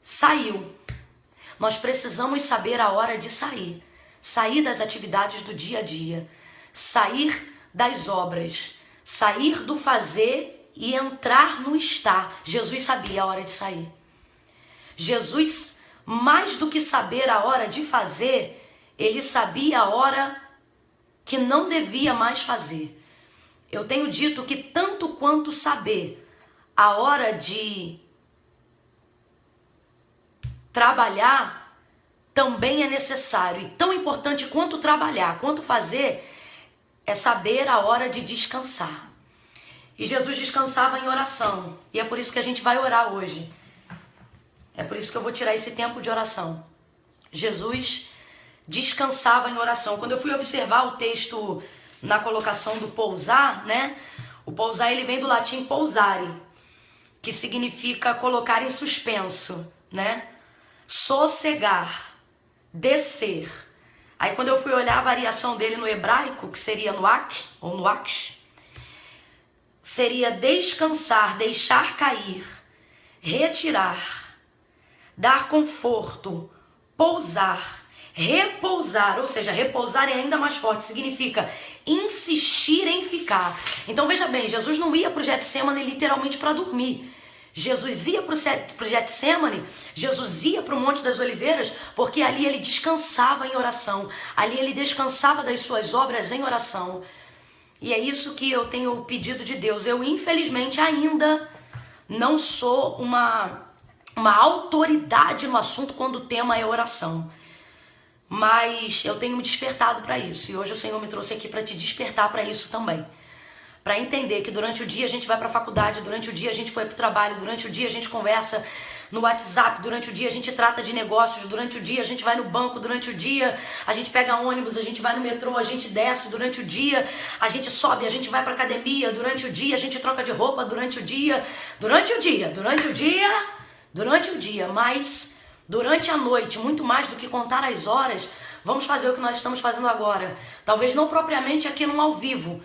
Saiu. Nós precisamos saber a hora de sair. Sair das atividades do dia a dia. Sair das obras. Sair do fazer e entrar no estar. Jesus sabia a hora de sair. Jesus, mais do que saber a hora de fazer, ele sabia a hora que não devia mais fazer. Eu tenho dito que tanto quanto saber a hora de trabalhar também é necessário. E tão importante quanto trabalhar, quanto fazer, é saber a hora de descansar. E Jesus descansava em oração. E é por isso que a gente vai orar hoje. É por isso que eu vou tirar esse tempo de oração. Jesus descansava em oração. Quando eu fui observar o texto na colocação do pousar, né? O pousar, ele vem do latim pousare, que significa colocar em suspenso, né? Sossegar, descer. Aí quando eu fui olhar a variação dele no hebraico, que seria nuak, ou nuak, seria descansar, deixar cair, retirar, dar conforto, pousar, repousar, ou seja, repousar é ainda mais forte, significa insistir em ficar. Então veja bem, Jesus não ia para o Getsemane literalmente para dormir. Jesus ia para o Getsemane, Jesus ia para o Monte das Oliveiras, porque ali ele descansava em oração, ali ele descansava das suas obras em oração. E é isso que eu tenho pedido de Deus. Eu infelizmente ainda não sou uma autoridade no assunto quando o tema é oração. Mas eu tenho me despertado para isso. E hoje o Senhor me trouxe aqui para te despertar para isso também. Para entender que durante o dia a gente vai para a faculdade, durante o dia a gente foi para o trabalho, durante o dia a gente conversa no WhatsApp, durante o dia a gente trata de negócios, durante o dia a gente vai no banco, durante o dia a gente pega ônibus, a gente vai no metrô, a gente desce, durante o dia a gente sobe, a gente vai para academia, durante o dia a gente troca de roupa, durante o dia, mas durante a noite, muito mais do que contar as horas, vamos fazer o que nós estamos fazendo agora. Talvez não propriamente aqui num ao vivo,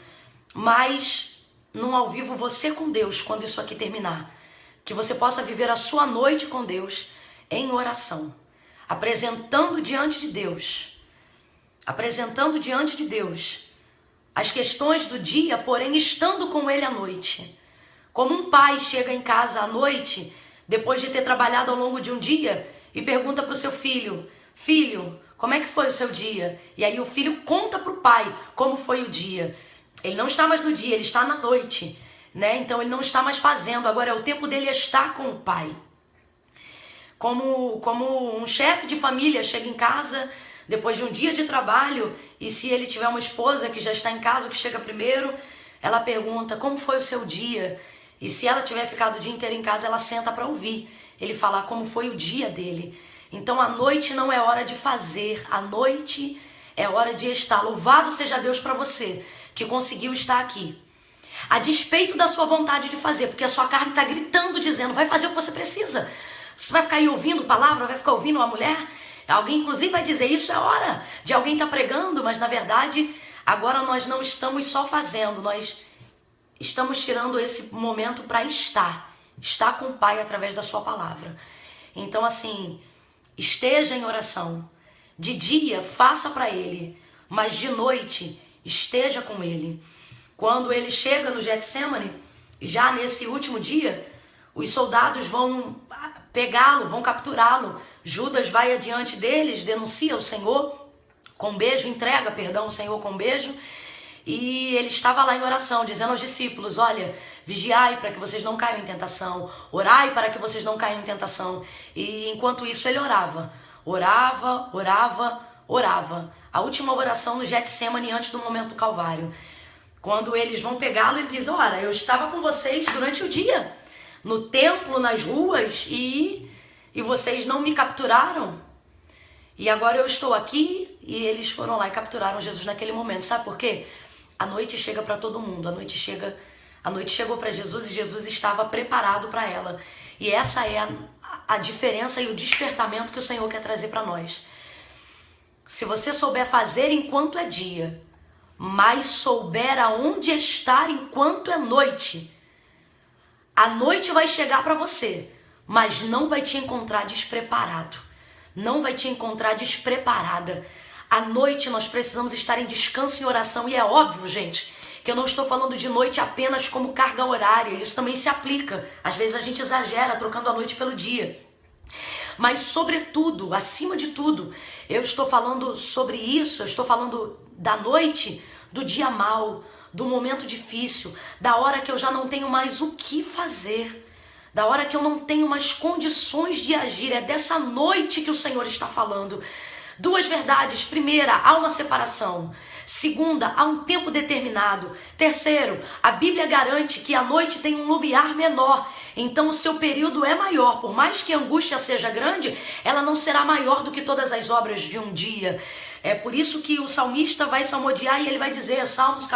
mas num ao vivo você com Deus, quando isso aqui terminar. Que você possa viver a sua noite com Deus em oração, apresentando diante de Deus as questões do dia, porém estando com Ele à noite. Como um pai chega em casa à noite, depois de ter trabalhado ao longo de um dia, e pergunta para o seu filho: filho, como é que foi o seu dia? E aí o filho conta para o pai como foi o dia. Ele não está mais no dia, ele está na noite, né? Então ele não está mais fazendo, agora é o tempo dele estar com o pai. Como um chefe de família chega em casa depois de um dia de trabalho, e se ele tiver uma esposa que já está em casa, que chega primeiro, ela pergunta: como foi o seu dia? E se ela tiver ficado o dia inteiro em casa, ela senta para ouvir ele falar como foi o dia dele. Então a noite não é hora de fazer, a noite é hora de estar. Louvado seja Deus para você que conseguiu estar aqui, a despeito da sua vontade de fazer, porque a sua carne está gritando, dizendo: vai fazer o que você precisa. Você vai ficar aí ouvindo palavra, vai ficar ouvindo uma mulher. Alguém inclusive vai dizer: isso é hora de alguém estar pregando. Mas na verdade agora nós não estamos só fazendo, nós estamos tirando esse momento para estar com o Pai através da sua palavra. Então assim, esteja em oração. De dia faça para Ele, mas de noite esteja com Ele. Quando ele chega no Getsemane, já nesse último dia, os soldados vão pegá-lo, vão capturá-lo. Judas vai adiante deles, denuncia o Senhor com um beijo, entrega, o Senhor com um beijo. E ele estava lá em oração, dizendo aos discípulos: olha, vigiai para que vocês não caiam em tentação, orai para que vocês não caiam em tentação. E enquanto isso ele orava. A última oração no Getsemane antes do momento do Calvário. Quando eles vão pegá-lo, ele diz: ora, eu estava com vocês durante o dia. no templo, nas ruas, e vocês não me capturaram. E agora eu estou aqui e eles foram lá e capturaram Jesus naquele momento. Sabe por quê? A noite chega para todo mundo. A noite chegou para Jesus e Jesus estava preparado para ela. E essa é a diferença e o despertamento que o Senhor quer trazer para nós. Se você souber fazer enquanto é dia, mas souber aonde estar enquanto é noite, a noite vai chegar para você, mas não vai te encontrar despreparado. Não vai te encontrar despreparada. À noite nós precisamos estar em descanso e oração. E é óbvio, gente, que eu não estou falando de noite apenas como carga horária. Isso também se aplica. Às vezes a gente exagera trocando a noite pelo dia. Mas sobretudo, acima de tudo, eu estou falando sobre isso. Eu estou falando da noite, do dia mau, do momento difícil, da hora que eu já não tenho mais o que fazer, da hora que eu não tenho mais condições de agir. É dessa noite que o Senhor está falando. Duas verdades. Primeira, há uma separação. Segunda, há um tempo determinado. Terceiro, a Bíblia garante que a noite tem um lumiar menor. Então o seu período é maior. Por mais que a angústia seja grande, ela não será maior do que todas as obras de um dia. É por isso que o salmista vai salmodiar e ele vai dizer, Salmos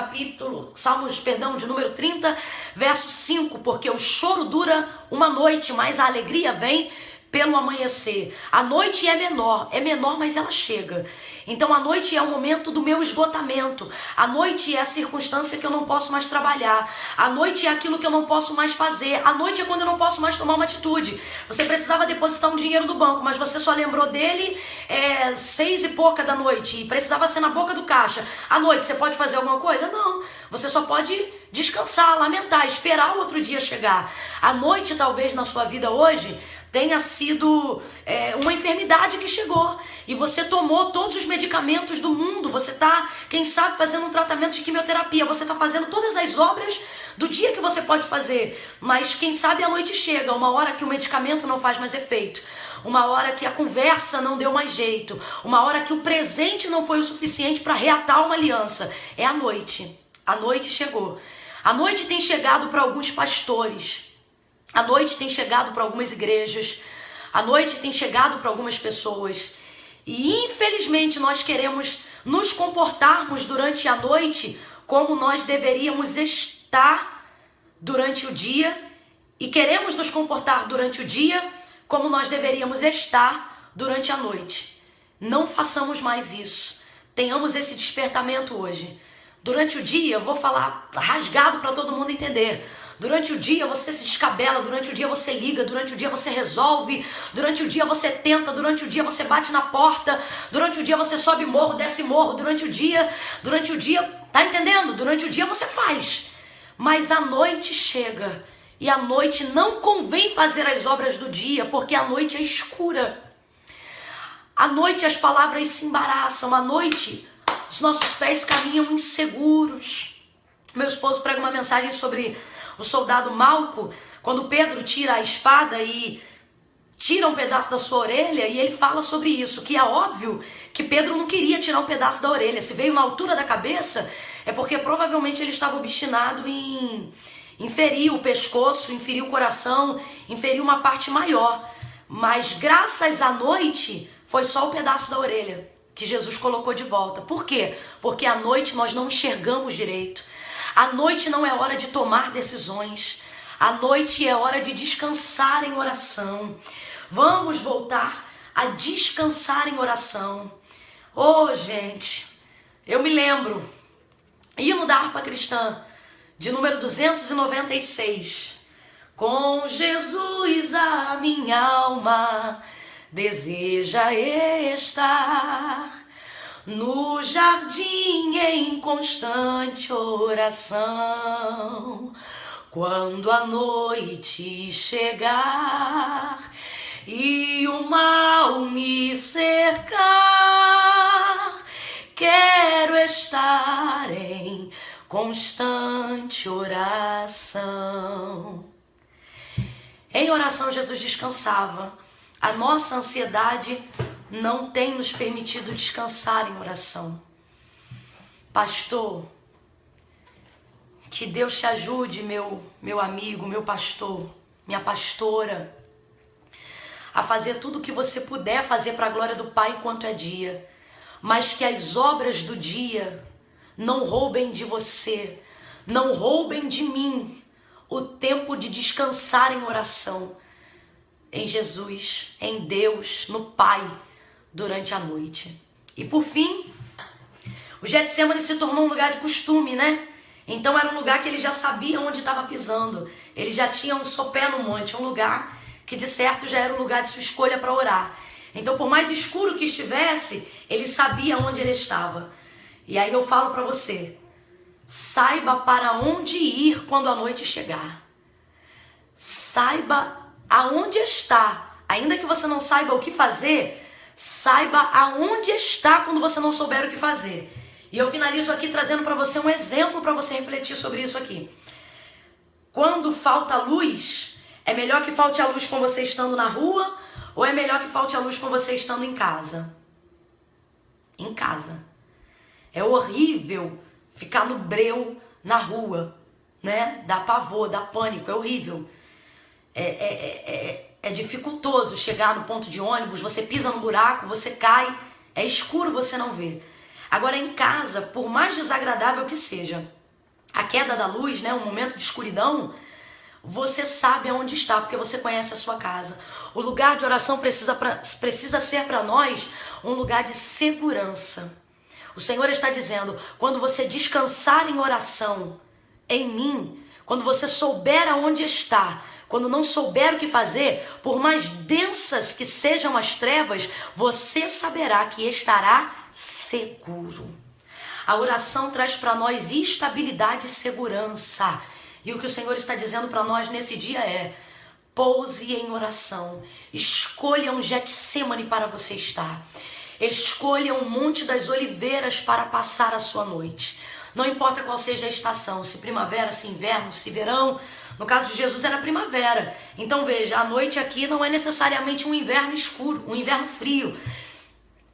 de número 30, verso 5, porque o choro dura uma noite, mas a alegria vem pelo amanhecer. A noite é menor, mas ela chega. Então a noite é o momento do meu esgotamento. A noite é a circunstância que eu não posso mais trabalhar. A noite é aquilo que eu não posso mais fazer. A noite é quando eu não posso mais tomar uma atitude. Você precisava depositar um dinheiro no banco, mas você só lembrou dele 6 e pouca da noite e precisava ser na boca do caixa. À noite você pode fazer alguma coisa? Não. Você só pode descansar, lamentar, esperar o outro dia chegar. A noite talvez na sua vida hoje tenha sido uma enfermidade que chegou e você tomou todos os medicamentos do mundo, você está, quem sabe, fazendo um tratamento de quimioterapia, você está fazendo todas as obras do dia que você pode fazer, mas quem sabe a noite chega, uma hora que o medicamento não faz mais efeito, uma hora que a conversa não deu mais jeito, uma hora que o presente não foi o suficiente para reatar uma aliança. É a noite chegou. A noite tem chegado para alguns pastores. A noite tem chegado para algumas igrejas, a noite tem chegado para algumas pessoas e infelizmente nós queremos nos comportarmos durante a noite como nós deveríamos estar durante o dia e queremos nos comportar durante o dia como nós deveríamos estar durante a noite. Não façamos mais isso, tenhamos esse despertamento hoje. Durante o dia, eu vou falar rasgado para todo mundo entender. Durante o dia você se descabela, durante o dia você liga, durante o dia você resolve, durante o dia você tenta, durante o dia você bate na porta, durante o dia você sobe morro, desce morro, durante o dia, tá entendendo? Durante o dia você faz, mas a noite chega e à noite não convém fazer as obras do dia, porque a noite é escura. À noite as palavras se embaraçam, à noite os nossos pés caminham inseguros. Meu esposo prega uma mensagem sobre o soldado Malco, quando Pedro tira a espada e tira um pedaço da sua orelha, e ele fala sobre isso, que é óbvio que Pedro não queria tirar um pedaço da orelha. Se veio na altura da cabeça, é porque provavelmente ele estava obstinado em ferir o pescoço, em ferir o coração, em ferir uma parte maior. Mas graças à noite, foi só o pedaço da orelha que Jesus colocou de volta. Por quê? Porque à noite nós não enxergamos direito. À noite não é hora de tomar decisões. À noite é hora de descansar em oração. Vamos voltar a descansar em oração. Oh, gente, eu me lembro, hino da harpa cristã, de número 296. Com Jesus a minha alma deseja estar no jardim em constante oração. Quando a noite chegar e o mal me cercar, quero estar em constante oração. Em oração, Jesus descansava. A nossa ansiedade não tem nos permitido descansar em oração. Pastor, que Deus te ajude, meu amigo, meu pastor. minha pastora, a fazer tudo o que você puder fazer para a glória do Pai enquanto é dia, mas que as obras do dia não roubem de você, não roubem de mim o tempo de descansar em oração, em Jesus, em Deus, no Pai, durante a noite. E por fim, o Getsemane se tornou um lugar de costume, né? Então era um lugar que ele já sabia onde estava pisando. Ele já tinha um sopé no monte, um lugar que de certo já era o lugar de sua escolha para orar. Então por mais escuro que estivesse, ele sabia onde ele estava. E aí eu falo para você, saiba para onde ir quando a noite chegar. Saiba aonde está. Ainda que você não saiba o que fazer, saiba aonde está quando você não souber o que fazer. E eu finalizo aqui trazendo para você um exemplo para você refletir sobre isso aqui. Quando falta luz, é melhor que falte a luz com você estando na rua ou é melhor que falte a luz com você estando em casa? Em casa. É horrível ficar no breu na rua, né? Dá pavor, dá pânico, é horrível. É dificultoso chegar no ponto de ônibus, você pisa no buraco, você cai, é escuro, você não vê. Agora em casa, por mais desagradável que seja, a queda da luz, né, um momento de escuridão, você sabe aonde está, porque você conhece a sua casa. O lugar de oração precisa ser para nós um lugar de segurança. O Senhor está dizendo, quando você descansar em oração, em mim, quando você souber aonde está, quando não souber o que fazer, por mais densas que sejam as trevas, você saberá que estará seguro. A oração traz para nós estabilidade e segurança. E o que o Senhor está dizendo para nós nesse dia é: pouse em oração. Escolha um Getsemane para você estar. Escolha um Monte das Oliveiras para passar a sua noite. Não importa qual seja a estação, se primavera, se inverno, se verão. No caso de Jesus era primavera. Então veja, a noite aqui não é necessariamente um inverno escuro, um inverno frio.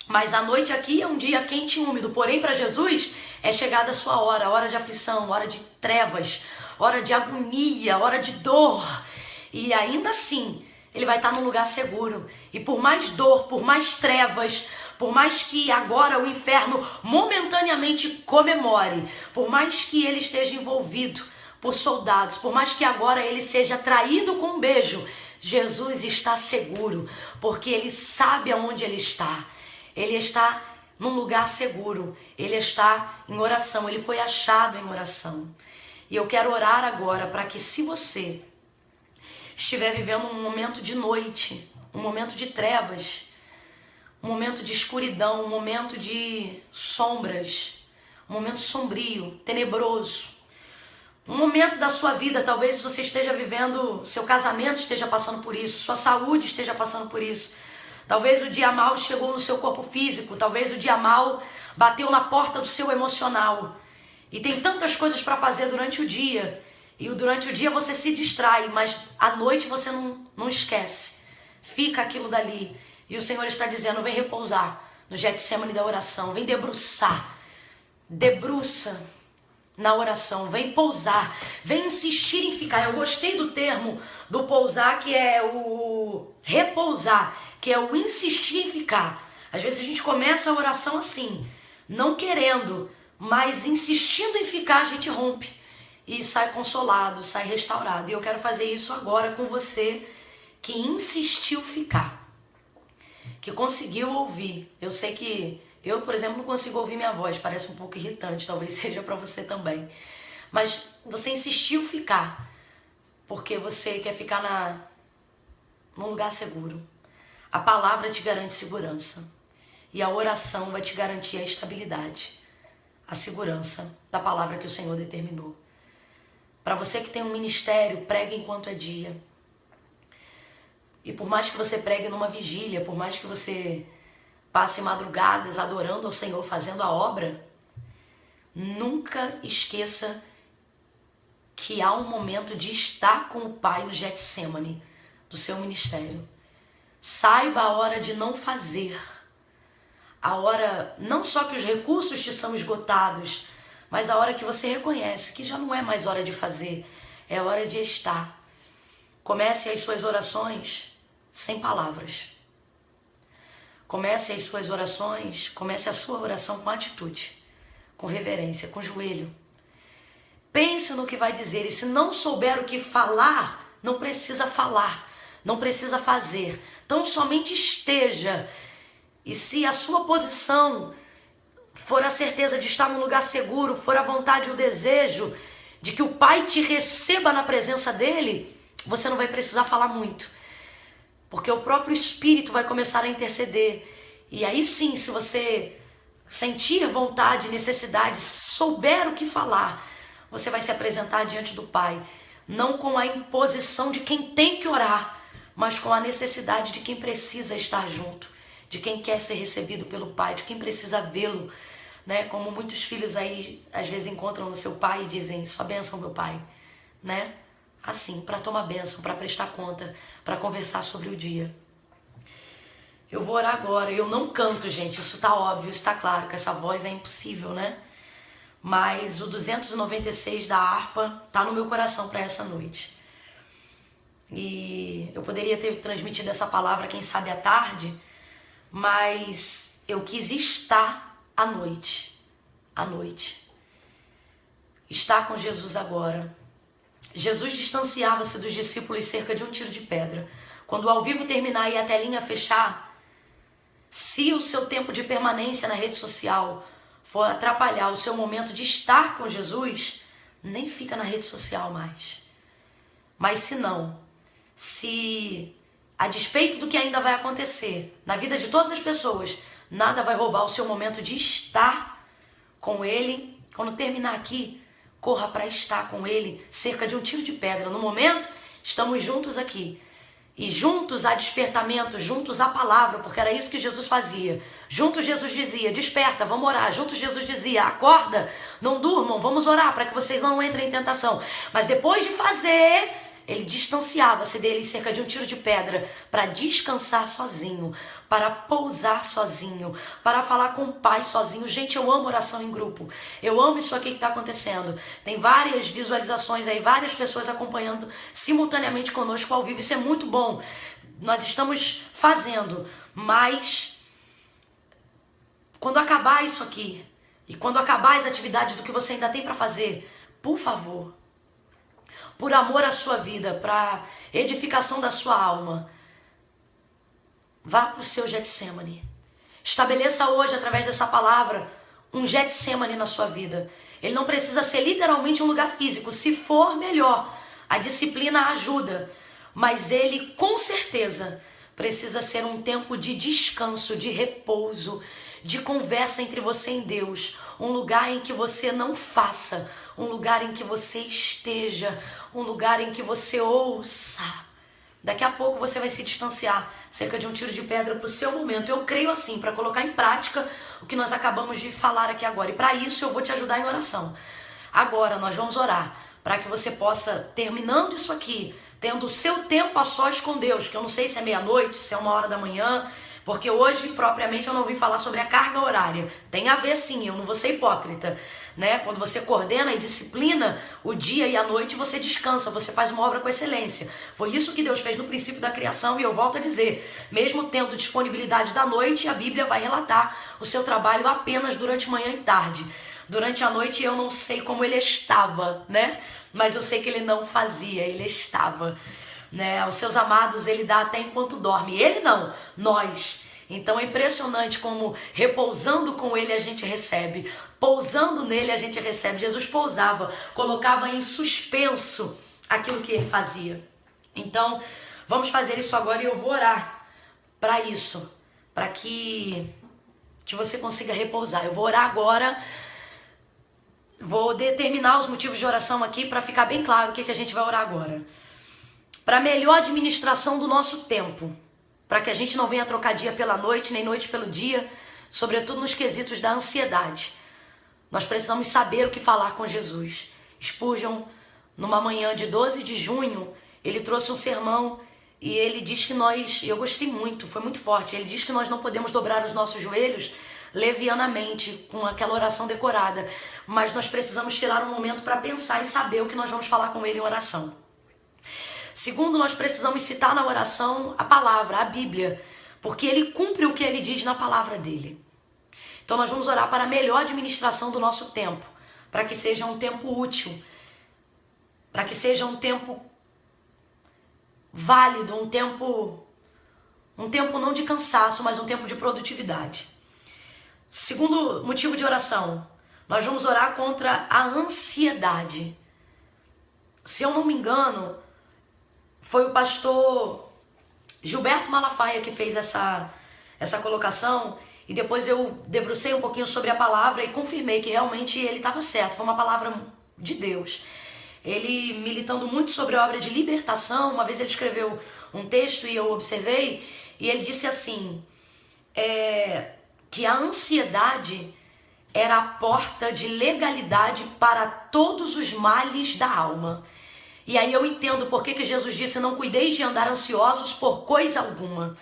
Mas a noite aqui é um dia quente e úmido. Porém, para Jesus é chegada a sua hora, hora de aflição, hora de trevas, hora de agonia, hora de dor. E ainda assim, ele vai estar num lugar seguro. E por mais dor, por mais trevas, por mais que agora o inferno momentaneamente comemore, por mais que ele esteja envolvido por soldados, por mais que agora ele seja traído com um beijo, Jesus está seguro, porque ele sabe aonde ele está. Ele está num lugar seguro, ele está em oração, ele foi achado em oração. E eu quero orar agora para que, se você estiver vivendo um momento de noite, um momento de trevas, um momento de escuridão, um momento de sombras, um momento sombrio, tenebroso, um momento da sua vida, talvez você esteja vivendo, seu casamento esteja passando por isso, sua saúde esteja passando por isso. Talvez o dia mal chegou no seu corpo físico, talvez o dia mal bateu na porta do seu emocional. E tem tantas coisas para fazer durante o dia, e durante o dia você se distrai, mas à noite você não esquece. Fica aquilo dali. E o Senhor está dizendo, vem repousar no Getsemane da oração, vem debruçar, debruça na oração, vem pousar, vem insistir em ficar. Eu gostei do termo do pousar, que é o repousar, que é o insistir em ficar. Às vezes a gente começa a oração assim, não querendo, mas insistindo em ficar, a gente rompe e sai consolado, sai restaurado. E eu quero fazer isso agora com você que insistiu ficar, que conseguiu ouvir. Eu sei que eu, por exemplo, não consigo ouvir minha voz, parece um pouco irritante, talvez seja para você também. Mas você insistiu ficar, porque você quer ficar num lugar seguro. A palavra te garante segurança. E a oração vai te garantir a estabilidade, a segurança da palavra que o Senhor determinou. Para você que tem um ministério, pregue enquanto é dia. E por mais que você pregue numa vigília, por mais que você passe madrugadas adorando ao Senhor, fazendo a obra, nunca esqueça que há um momento de estar com o Pai no Getsemane do seu ministério. Saiba a hora de não fazer. A hora, não só que os recursos te são esgotados, mas a hora que você reconhece que já não é mais hora de fazer, é hora de estar. Comece as suas orações sem palavras. Comece as suas orações, comece a sua oração com atitude, com reverência, com joelho. Pense no que vai dizer e se não souber o que falar, não precisa falar, não precisa fazer. Então somente esteja. E se a sua posição for a certeza de estar num lugar seguro, for a vontade e o desejo de que o Pai te receba na presença dele, você não vai precisar falar muito. Porque o próprio Espírito vai começar a interceder. E aí sim, se você sentir vontade, necessidade, souber o que falar, você vai se apresentar diante do Pai. Não com a imposição de quem tem que orar, mas com a necessidade de quem precisa estar junto. De quem quer ser recebido pelo Pai, de quem precisa vê-lo. Né? Como muitos filhos aí, às vezes, encontram no seu pai e dizem, sua bênção, meu pai. Né? Assim, para tomar bênção, para prestar conta, para conversar sobre o dia. Eu vou orar agora. Eu não canto, gente, isso tá óbvio, isso tá claro, que essa voz é impossível, né? Mas o 296 da harpa tá no meu coração para essa noite. E eu poderia ter transmitido essa palavra, quem sabe, à tarde, mas eu quis estar à noite. À noite. Estar com Jesus agora. Jesus distanciava-se dos discípulos cerca de um tiro de pedra. Quando o ao vivo terminar e a telinha fechar, se o seu tempo de permanência na rede social for atrapalhar o seu momento de estar com Jesus, nem fica na rede social mais. Mas se não, se a despeito do que ainda vai acontecer na vida de todas as pessoas, nada vai roubar o seu momento de estar com Ele, quando terminar aqui, corra para estar com Ele, cerca de um tiro de pedra. No momento, estamos juntos aqui. E juntos há despertamento, juntos há palavra, porque era isso que Jesus fazia. Juntos Jesus dizia, desperta, vamos orar. Juntos Jesus dizia, acorda, não durmam, vamos orar para que vocês não entrem em tentação. Mas depois de fazer, ele distanciava-se deles cerca de um tiro de pedra para descansar sozinho, para pousar sozinho, para falar com o Pai sozinho. Gente, eu amo oração em grupo. Eu amo isso aqui que está acontecendo. Tem várias visualizações aí, várias pessoas acompanhando simultaneamente conosco ao vivo. Isso é muito bom. Nós estamos fazendo, mas quando acabar isso aqui e quando acabar as atividades do que você ainda tem para fazer, por favor, por amor à sua vida, para edificação da sua alma, vá para o seu Getsemane. Estabeleça hoje, através dessa palavra, um Getsemane na sua vida. Ele não precisa ser literalmente um lugar físico. Se for, melhor. A disciplina ajuda. Mas ele, com certeza, precisa ser um tempo de descanso, de repouso, de conversa entre você e Deus. Um lugar em que você não faça. Um lugar em que você esteja. Um lugar em que você ouça. Daqui a pouco você vai se distanciar cerca de um tiro de pedra para o seu momento. Eu creio assim, para colocar em prática o que nós acabamos de falar aqui agora. E para isso eu vou te ajudar em oração. Agora nós vamos orar para que você possa, terminando isso aqui, tendo o seu tempo a sós com Deus, que eu não sei se é meia-noite, se é 1h da manhã, porque hoje propriamente eu não vim falar sobre a carga horária. Tem a ver sim, eu não vou ser hipócrita. Né? Quando você coordena e disciplina o dia e a noite, você descansa, você faz uma obra com excelência. Foi isso que Deus fez no princípio da criação e eu volto a dizer, mesmo tendo disponibilidade da noite, a Bíblia vai relatar o seu trabalho apenas durante manhã e tarde. Durante a noite eu não sei como ele estava, né? Mas eu sei que ele não fazia, ele estava. Né? Aos seus amados ele dá até enquanto dorme. Ele não, nós. Então é impressionante como repousando com ele a gente recebe, pousando nele a gente recebe. Jesus pousava, colocava em suspenso aquilo que ele fazia. Então vamos fazer isso agora e eu vou orar para isso, para que você consiga repousar. Eu vou orar agora, vou determinar os motivos de oração aqui para ficar bem claro o que a gente vai orar agora. Para melhor administração do nosso tempo. Para que a gente não venha trocar dia pela noite, nem noite pelo dia, sobretudo nos quesitos da ansiedade. Nós precisamos saber o que falar com Jesus. Spurgeon, numa manhã de 12 de junho, ele trouxe um sermão e ele diz que eu gostei muito, foi muito forte, ele diz que nós não podemos dobrar os nossos joelhos levianamente, com aquela oração decorada, mas nós precisamos tirar um momento para pensar e saber o que nós vamos falar com ele em oração. Segundo, nós precisamos citar na oração a palavra, a Bíblia, porque ele cumpre o que ele diz na palavra dele. Então nós vamos orar para a melhor administração do nosso tempo, para que seja um tempo útil, para que seja um tempo válido, um tempo não de cansaço, mas um tempo de produtividade. Segundo motivo de oração, nós vamos orar contra a ansiedade. Se eu não me engano, foi o pastor Gilberto Malafaia que fez essa colocação, e depois eu debrucei um pouquinho sobre a palavra e confirmei que realmente ele estava certo, foi uma palavra de Deus. Ele, militando muito sobre a obra de libertação, uma vez ele escreveu um texto e eu observei, e ele disse assim, que a ansiedade era a porta de legalidade para todos os males da alma. E aí eu entendo por que Jesus disse, não cuideis de andar ansiosos por coisa alguma.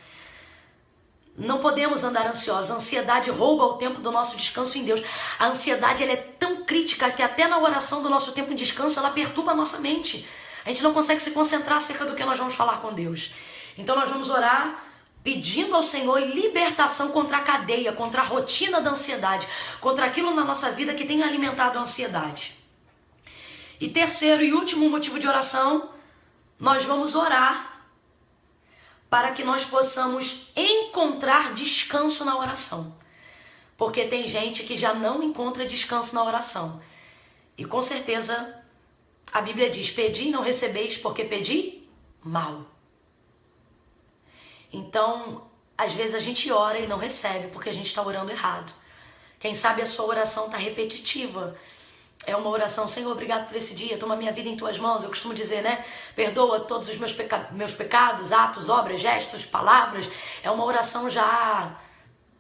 Não podemos andar ansiosos, a ansiedade rouba o tempo do nosso descanso em Deus. A ansiedade ela é tão crítica que até na oração do nosso tempo de descanso ela perturba a nossa mente. A gente não consegue se concentrar acerca do que nós vamos falar com Deus. Então nós vamos orar pedindo ao Senhor libertação contra a cadeia, contra a rotina da ansiedade, contra aquilo na nossa vida que tem alimentado a ansiedade. E terceiro e último motivo de oração, nós vamos orar para que nós possamos encontrar descanso na oração. Porque tem gente que já não encontra descanso na oração. E com certeza a Bíblia diz, pedi e não recebeis porque pedi mal. Então, às vezes a gente ora e não recebe porque a gente está orando errado. Quem sabe a sua oração está repetitiva. É uma oração, Senhor, obrigado por esse dia, toma minha vida em tuas mãos. Eu costumo dizer, né? Perdoa todos os meus pecados, atos, obras, gestos, palavras. É uma oração já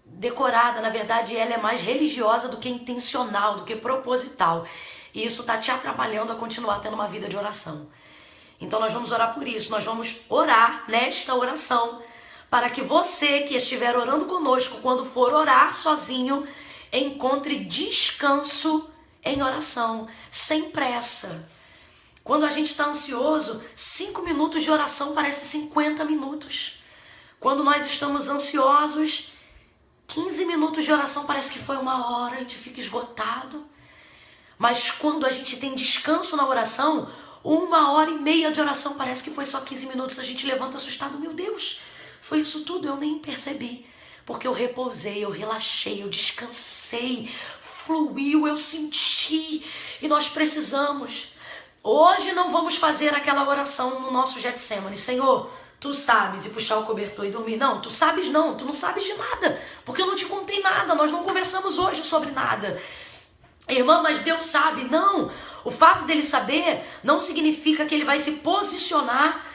decorada. Na verdade, ela é mais religiosa do que intencional, do que proposital. E isso está te atrapalhando a continuar tendo uma vida de oração. Então nós vamos orar por isso. Nós vamos orar nesta oração para que você que estiver orando conosco, quando for orar sozinho, encontre descanso em oração, sem pressa. Quando a gente está ansioso, 5 minutos de oração parece 50 minutos. Quando nós estamos ansiosos, 15 minutos de oração parece que foi 1 hora, a gente fica esgotado. Mas quando a gente tem descanso na oração, 1h30 de oração parece que foi só 15 minutos. A gente levanta assustado, meu Deus, foi isso tudo, eu nem percebi. Porque eu repousei, eu relaxei, eu descansei, fluiu, eu senti. E nós precisamos. Hoje não vamos fazer aquela oração no nosso Getsemane. Senhor, tu sabes, e puxar o cobertor e dormir. Não, tu sabes não, tu não sabes de nada. Porque eu não te contei nada, nós não conversamos hoje sobre nada. Irmã, mas Deus sabe. Não, o fato dele saber não significa que ele vai se posicionar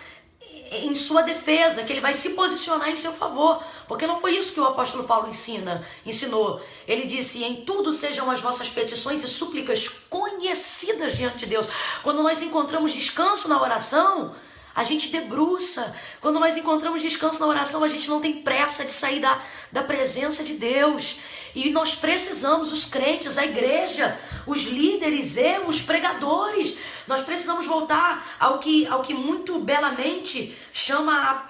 em sua defesa, que ele vai se posicionar em seu favor, porque não foi isso que o apóstolo Paulo ensinou. Ele disse, em tudo sejam as vossas petições e súplicas conhecidas diante de Deus. Quando nós encontramos descanso na oração, a gente debruça. Quando nós encontramos descanso na oração, a gente não tem pressa de sair da presença de Deus. E nós precisamos, os crentes, a igreja, os líderes, os pregadores, nós precisamos voltar ao que muito belamente chama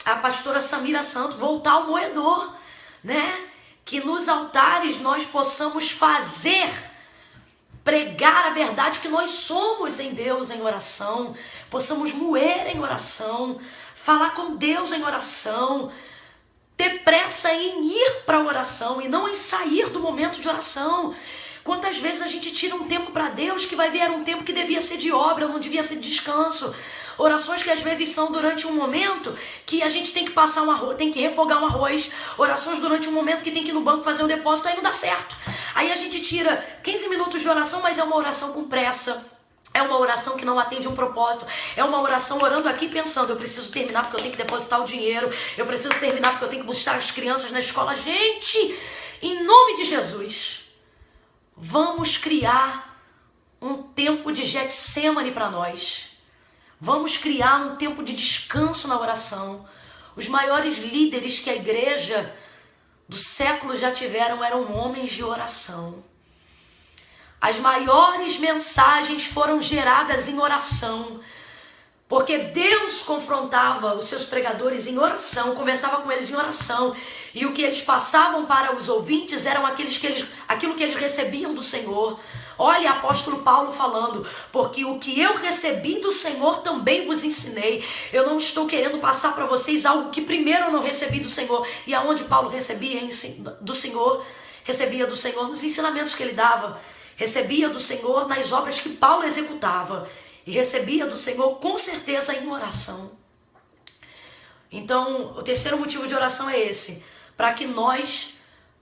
a pastora Samira Santos, voltar ao moedor, né? Que nos altares nós possamos pregar a verdade que nós somos em Deus em oração, possamos moer em oração, falar com Deus em oração, ter pressa em ir para a oração e não em sair do momento de oração. Quantas vezes a gente tira um tempo para Deus que vai ver era um tempo que devia ser de obra, não devia ser de descanso. Orações que às vezes são durante um momento que a gente tem que passar um arroz, tem que refogar um arroz. Orações durante um momento que tem que ir no banco fazer um depósito, aí não dá certo. Aí a gente tira 15 minutos de oração, mas é uma oração com pressa. É uma oração que não atende um propósito. É uma oração orando aqui pensando, eu preciso terminar porque eu tenho que depositar o dinheiro. Eu preciso terminar porque eu tenho que buscar as crianças na escola. Gente, em nome de Jesus, vamos criar um tempo de Getsemane para nós. Vamos criar um tempo de descanso na oração. Os maiores líderes que a igreja do século já tiveram eram homens de oração. As maiores mensagens foram geradas em oração. Porque Deus confrontava os seus pregadores em oração, começava com eles em oração, e o que eles passavam para os ouvintes eram aquilo que eles recebiam do Senhor. Olha, apóstolo Paulo falando, porque o que eu recebi do Senhor também vos ensinei. Eu não estou querendo passar para vocês algo que primeiro eu não recebi do Senhor. E aonde Paulo recebia do Senhor? Recebia do Senhor nos ensinamentos que ele dava. Recebia do Senhor nas obras que Paulo executava. E recebia do Senhor com certeza em oração. Então, o terceiro motivo de oração é esse. Para que nós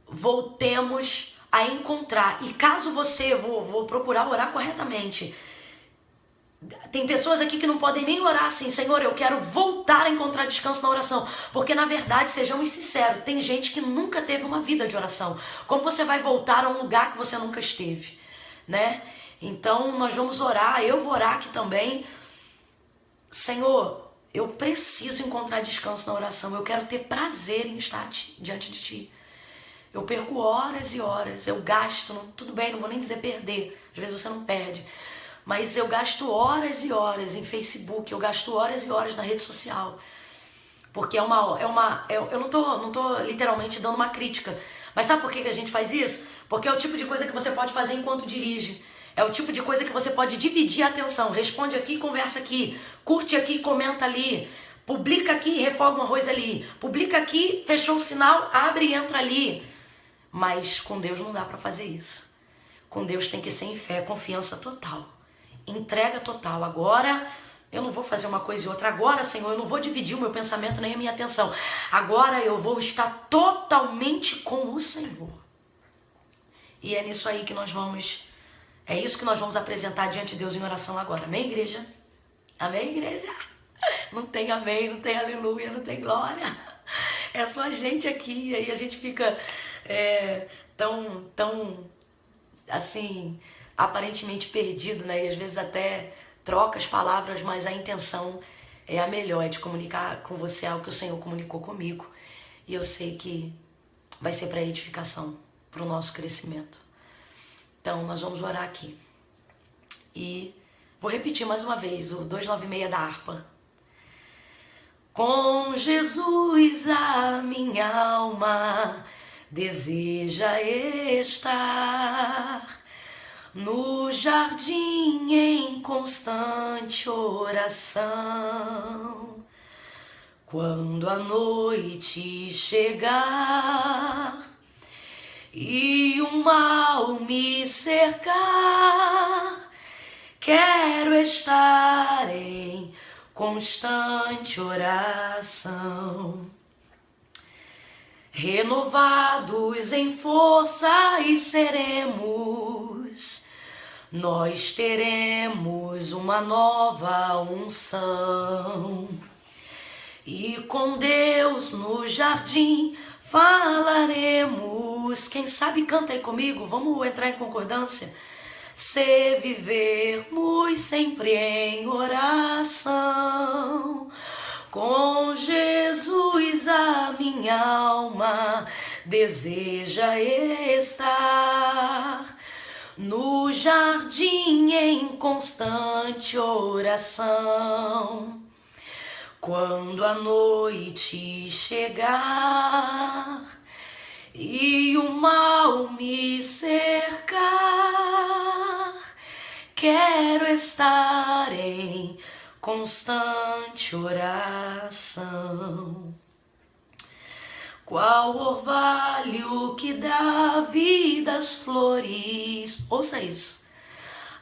voltemos a encontrar. E caso você, vou procurar orar corretamente. Tem pessoas aqui que não podem nem orar assim, Senhor, eu quero voltar a encontrar descanso na oração. Porque na verdade, sejamos sinceros, tem gente que nunca teve uma vida de oração. Como você vai voltar a um lugar que você nunca esteve, né? Então nós vamos orar, eu vou orar aqui também. Senhor, eu preciso encontrar descanso na oração, eu quero ter prazer em estar diante de Ti. Eu perco horas e horas, eu gasto, tudo bem, não vou nem dizer perder, às vezes você não perde, mas eu gasto horas e horas em Facebook, eu gasto horas e horas na rede social, porque eu não tô literalmente dando uma crítica, mas sabe por que a gente faz isso? Porque é o tipo de coisa que você pode fazer enquanto dirige, é o tipo de coisa que você pode dividir a atenção, responde aqui, conversa aqui, curte aqui, comenta ali, publica aqui, refoga um arroz ali, publica aqui, fechou o sinal, abre e entra ali. Mas com Deus não dá para fazer isso. Com Deus tem que ser em fé, confiança total, entrega total. Agora eu não vou fazer uma coisa e outra. Agora, Senhor, eu não vou dividir o meu pensamento nem a minha atenção. Agora eu vou estar totalmente com o Senhor. E é nisso aí que nós vamos, é isso que nós vamos apresentar diante de Deus em oração agora. Amém, igreja? Amém, igreja? Não tem amém, não tem aleluia, não tem glória. É só a gente aqui, e aí a gente fica tão assim, aparentemente perdido, né? E às vezes até troca as palavras, mas a intenção é a melhor, é de comunicar com você algo que o Senhor comunicou comigo. E eu sei que vai ser para edificação, para o nosso crescimento. Então, nós vamos orar aqui. E vou repetir mais uma vez o 296 da harpa. Com Jesus a minha alma deseja estar no jardim em constante oração. Quando a noite chegar e o mal me cercar, quero estar em constante oração. Renovados em força e seremos, nós teremos uma nova unção. E com Deus no jardim falaremos. Quem sabe canta aí comigo, vamos entrar em concordância. Se vivermos sempre em oração, com Jesus a minha alma deseja estar no jardim em constante oração. Quando a noite chegar e o mal me cercar, quero estar em constante oração. Qual orvalho que dá vida às flores, ouça isso.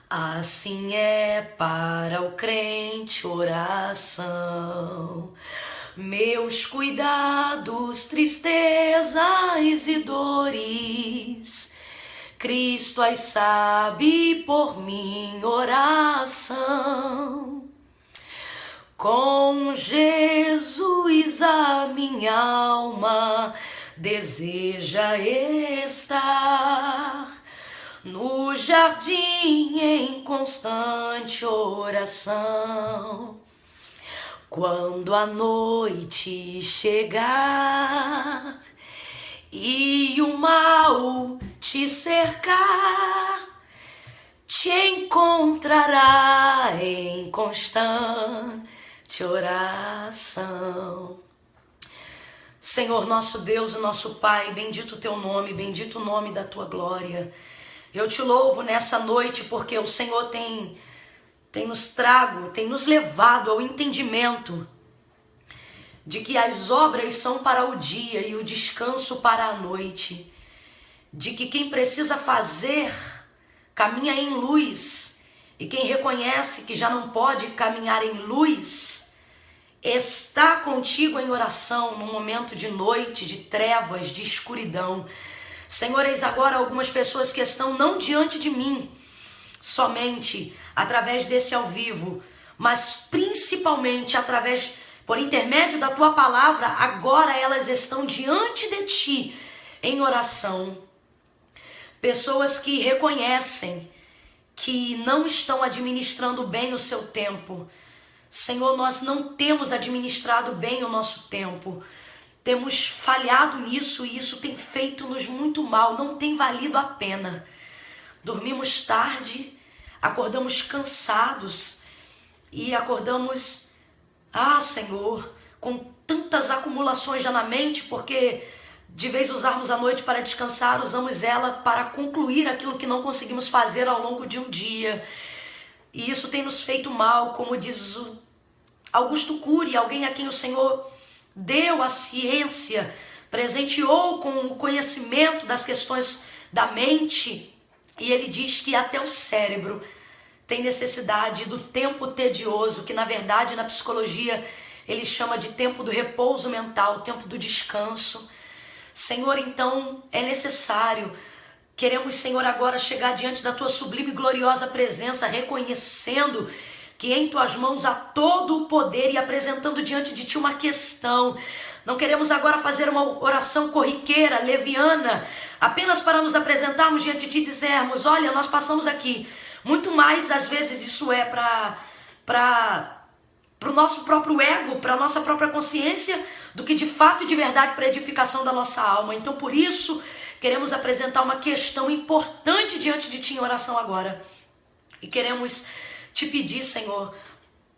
Assim é para o crente oração. Meus cuidados, tristezas e dores, Cristo as sabe por mim oração. Com Jesus a minha alma deseja estar no jardim em constante oração. Quando a noite chegar e o mal te cercar, te encontrará em constante oração. Senhor, nosso Deus e nosso Pai, bendito o teu nome, bendito o nome da tua glória. Eu te louvo nessa noite porque o Senhor tem nos levado ao entendimento de que as obras são para o dia e o descanso para a noite, de que quem precisa fazer caminha em luz, e quem reconhece que já não pode caminhar em luz está contigo em oração num momento de noite, de trevas, de escuridão. Senhor, eis agora algumas pessoas que estão não diante de mim somente através desse ao vivo, mas principalmente por intermédio da tua palavra. Agora elas estão diante de ti em oração. Pessoas que reconhecem que não estão administrando bem o seu tempo. Senhor, nós não temos administrado bem o nosso tempo. Temos falhado nisso e isso tem feito-nos muito mal, não tem valido a pena. Dormimos tarde, acordamos cansados e acordamos, Senhor, com tantas acumulações já na mente, porque de vez usarmos a noite para descansar, usamos ela para concluir aquilo que não conseguimos fazer ao longo de um dia. E isso tem nos feito mal, como diz o Augusto Cury, alguém a quem o Senhor deu a ciência, presenteou com o conhecimento das questões da mente, e ele diz que até o cérebro tem necessidade do tempo tedioso, que na verdade na psicologia ele chama de tempo do repouso mental, tempo do descanso. Senhor, então é necessário, queremos, Senhor, agora chegar diante da tua sublime e gloriosa presença, reconhecendo que em tuas mãos há todo o poder e apresentando diante de ti uma questão. Não queremos agora fazer uma oração corriqueira, leviana, apenas para nos apresentarmos diante de ti e dizermos: olha, nós passamos aqui. Muito mais, às vezes, isso é para o nosso próprio ego, para a nossa própria consciência, do que de fato e de verdade para a edificação da nossa alma. Então, por isso, queremos apresentar uma questão importante diante de ti em oração agora. E queremos te pedir, Senhor,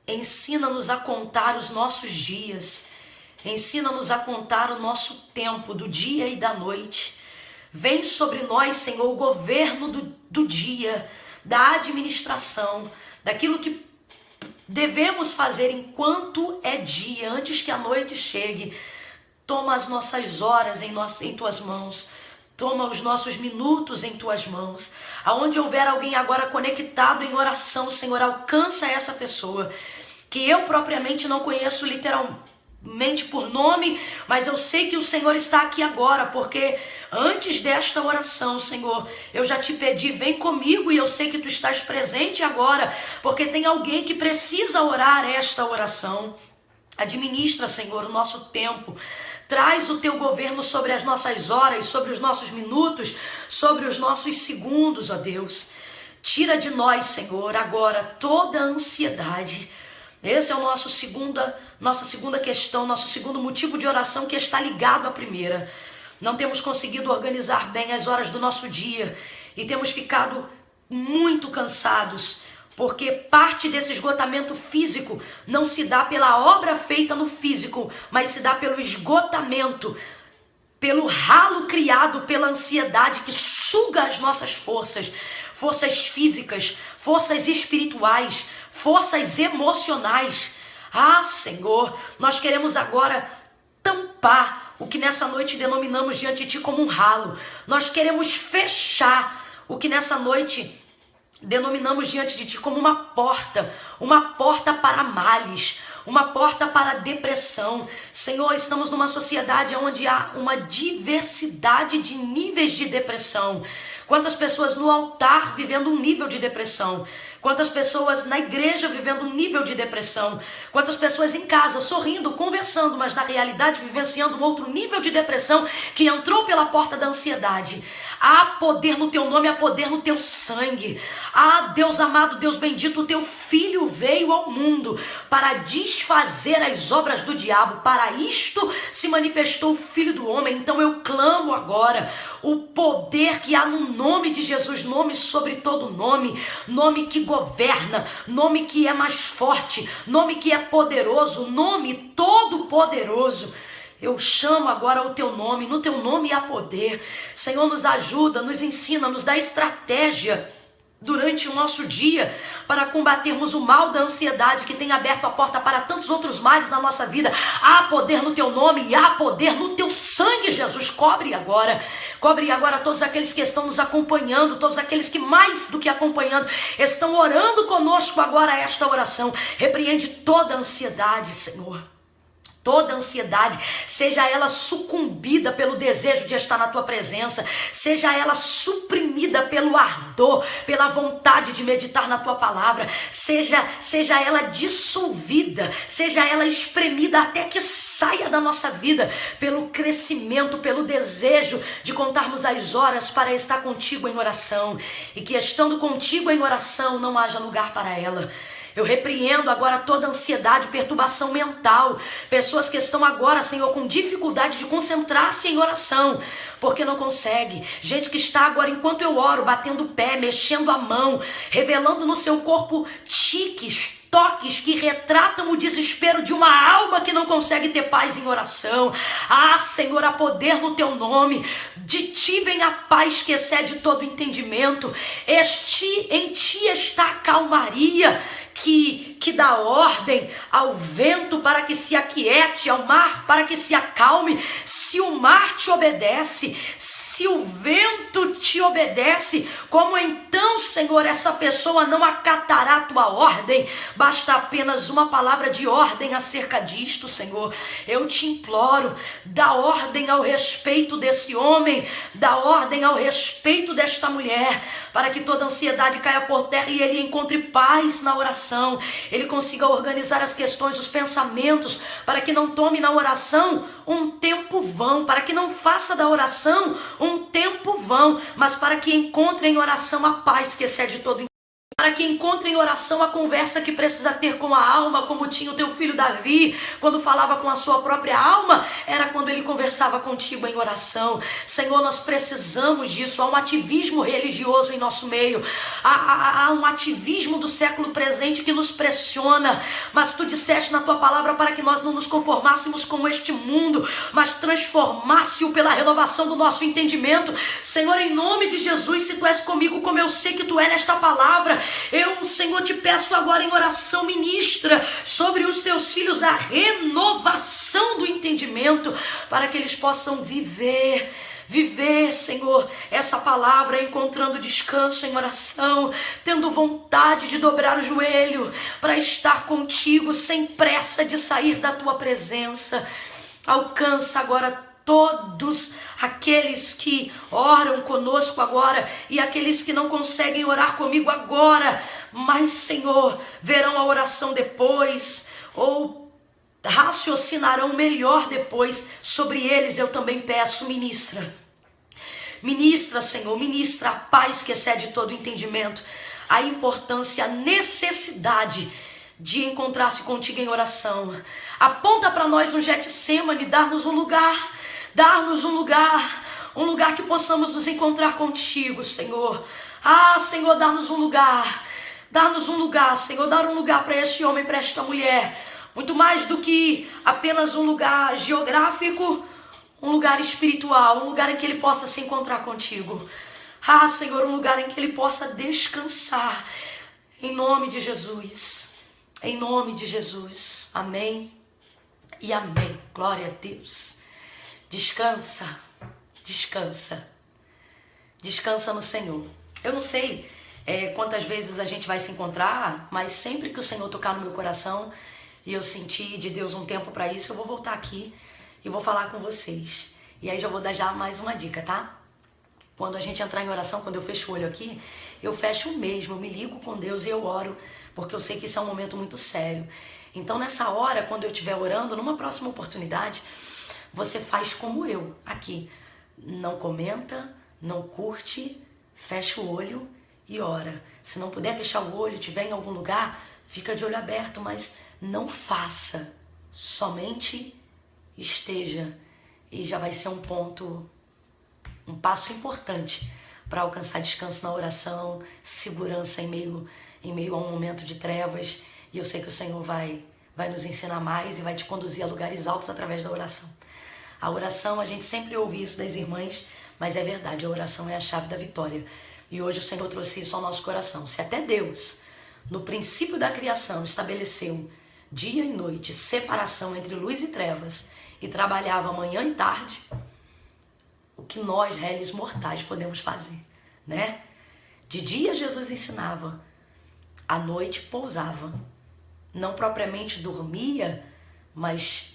ensina-nos a contar os nossos dias, ensina-nos a contar o nosso tempo do dia e da noite. Vem sobre nós, Senhor, o governo do dia, da administração, daquilo que devemos fazer enquanto é dia, antes que a noite chegue. Toma as nossas horas em tuas mãos. Toma os nossos minutos em tuas mãos. Aonde houver alguém agora conectado em oração, Senhor, alcança essa pessoa, que eu propriamente não conheço literalmente por nome, mas eu sei que o Senhor está aqui agora, porque antes desta oração, Senhor, eu já te pedi, vem comigo, e eu sei que tu estás presente agora, porque tem alguém que precisa orar esta oração. Administra, Senhor, o nosso tempo. Traz o teu governo sobre as nossas horas, sobre os nossos minutos, sobre os nossos segundos, ó Deus. Tira de nós, Senhor, agora toda a ansiedade. Esse é o nossa segunda questão, nosso segundo motivo de oração, que está ligado à primeira. Não temos conseguido organizar bem as horas do nosso dia e temos ficado muito cansados, porque parte desse esgotamento físico não se dá pela obra feita no físico, mas se dá pelo esgotamento, pelo ralo criado pela ansiedade que suga as nossas forças físicas, forças espirituais, forças emocionais. Senhor, nós queremos agora tampar o que nessa noite denominamos diante de ti como um ralo. Nós queremos fechar o que nessa noite denominamos diante de ti como uma porta para males, uma porta para depressão. Senhor, estamos numa sociedade onde há uma diversidade de níveis de depressão. Quantas pessoas no altar vivendo um nível de depressão? Quantas pessoas na igreja vivendo um nível de depressão? Quantas pessoas em casa sorrindo, conversando, mas na realidade vivenciando um outro nível de depressão que entrou pela porta da ansiedade? Há poder no teu nome, há poder no teu sangue. Ah, Deus amado, Deus bendito, o teu filho veio ao mundo para desfazer as obras do diabo. Para isto se manifestou o Filho do Homem. Então eu clamo agora o poder que há no nome de Jesus, nome sobre todo nome, nome que governa, nome que é mais forte, nome que é poderoso, nome todo poderoso. Eu chamo agora o teu nome, no teu nome há poder. Senhor, nos ajuda, nos ensina, nos dá estratégia durante o nosso dia para combatermos o mal da ansiedade que tem aberto a porta para tantos outros males na nossa vida. Há poder no teu nome e há poder no teu sangue, Jesus. Cobre agora todos aqueles que estão nos acompanhando, todos aqueles que mais do que acompanhando estão orando conosco agora esta oração. Repreende toda a ansiedade, Senhor. Toda ansiedade, seja ela sucumbida pelo desejo de estar na tua presença, seja ela suprimida pelo ardor, pela vontade de meditar na tua palavra, seja ela dissolvida, seja ela espremida até que saia da nossa vida, pelo crescimento, pelo desejo de contarmos as horas para estar contigo em oração, e que estando contigo em oração não haja lugar para ela. Eu repreendo agora toda ansiedade, perturbação mental. Pessoas que estão agora, Senhor, com dificuldade de concentrar-se em oração, porque não consegue. Gente que está agora, enquanto eu oro, batendo o pé, mexendo a mão, revelando no seu corpo tiques, toques que retratam o desespero de uma alma que não consegue ter paz em oração. Ah, Senhor, há poder no teu nome. De ti vem a paz que excede todo entendimento. Em ti está a calmaria que dá ordem ao vento para que se aquiete, ao mar para que se acalme. Se o mar te obedece, se o vento te obedece, como então, Senhor, essa pessoa não acatará a tua ordem? Basta apenas uma palavra de ordem acerca disto, Senhor. Eu te imploro, dá ordem ao respeito desse homem, dá ordem ao respeito desta mulher, para que toda ansiedade caia por terra e ele encontre paz na oração, ele consiga organizar as questões, os pensamentos, para que não tome na oração um tempo vão, para que não faça da oração um tempo vão, mas para que encontre em oração a paz que excede todo, para que encontre em oração a conversa que precisa ter com a alma, como tinha o teu filho Davi, quando falava com a sua própria alma, era quando ele conversava contigo em oração. Senhor, nós precisamos disso. Há um ativismo religioso em nosso meio, há um ativismo do século presente que nos pressiona, mas tu disseste na tua palavra para que nós não nos conformássemos com este mundo, mas transformásse-o pela renovação do nosso entendimento. Senhor, em nome de Jesus, se tu és comigo como eu sei que tu é nesta palavra, eu, Senhor, te peço agora em oração, ministra sobre os teus filhos a renovação do entendimento, para que eles possam viver, Senhor, essa palavra, encontrando descanso em oração, tendo vontade de dobrar o joelho para estar contigo, sem pressa de sair da tua presença. Alcança agora todos aqueles que oram conosco agora e aqueles que não conseguem orar comigo agora, mas, Senhor, verão a oração depois ou raciocinarão melhor depois. Sobre eles eu também peço, ministra, Senhor, ministra a paz que excede todo entendimento, a importância, a necessidade de encontrar-se contigo em oração. Aponta para nós um Getsêmani, dar-nos um lugar que possamos nos encontrar contigo, Senhor. Ah, Senhor, dá-nos um lugar, Senhor, dar um lugar para este homem, para esta mulher, muito mais do que apenas um lugar geográfico, um lugar espiritual, um lugar em que ele possa se encontrar contigo. Ah, Senhor, um lugar em que ele possa descansar, em nome de Jesus, amém e amém. Glória a Deus. Descansa no Senhor. Eu não sei quantas vezes a gente vai se encontrar, mas sempre que o Senhor tocar no meu coração e eu sentir de Deus um tempo para isso, eu vou voltar aqui e vou falar com vocês. E aí já vou dar já mais uma dica, tá? Quando a gente entrar em oração, quando eu fecho o olho aqui, eu fecho mesmo, eu me ligo com Deus e eu oro, porque eu sei que isso é um momento muito sério. Então nessa hora, quando eu estiver orando, numa próxima oportunidade, você faz como eu aqui, não comenta, não curte, fecha o olho e ora. Se não puder fechar o olho, estiver em algum lugar, fica de olho aberto, mas não faça. Somente esteja. E já vai ser um passo importante para alcançar descanso na oração, segurança em meio a um momento de trevas. E eu sei que o Senhor vai nos ensinar mais e vai te conduzir a lugares altos através da oração. A oração, a gente sempre ouve isso das irmãs, mas é verdade, a oração é a chave da vitória. E hoje o Senhor trouxe isso ao nosso coração. Se até Deus, no princípio da criação, estabeleceu dia e noite, separação entre luz e trevas, e trabalhava manhã e tarde, o que nós, réis mortais, podemos fazer, né? De dia Jesus ensinava, à noite pousava. Não propriamente dormia, mas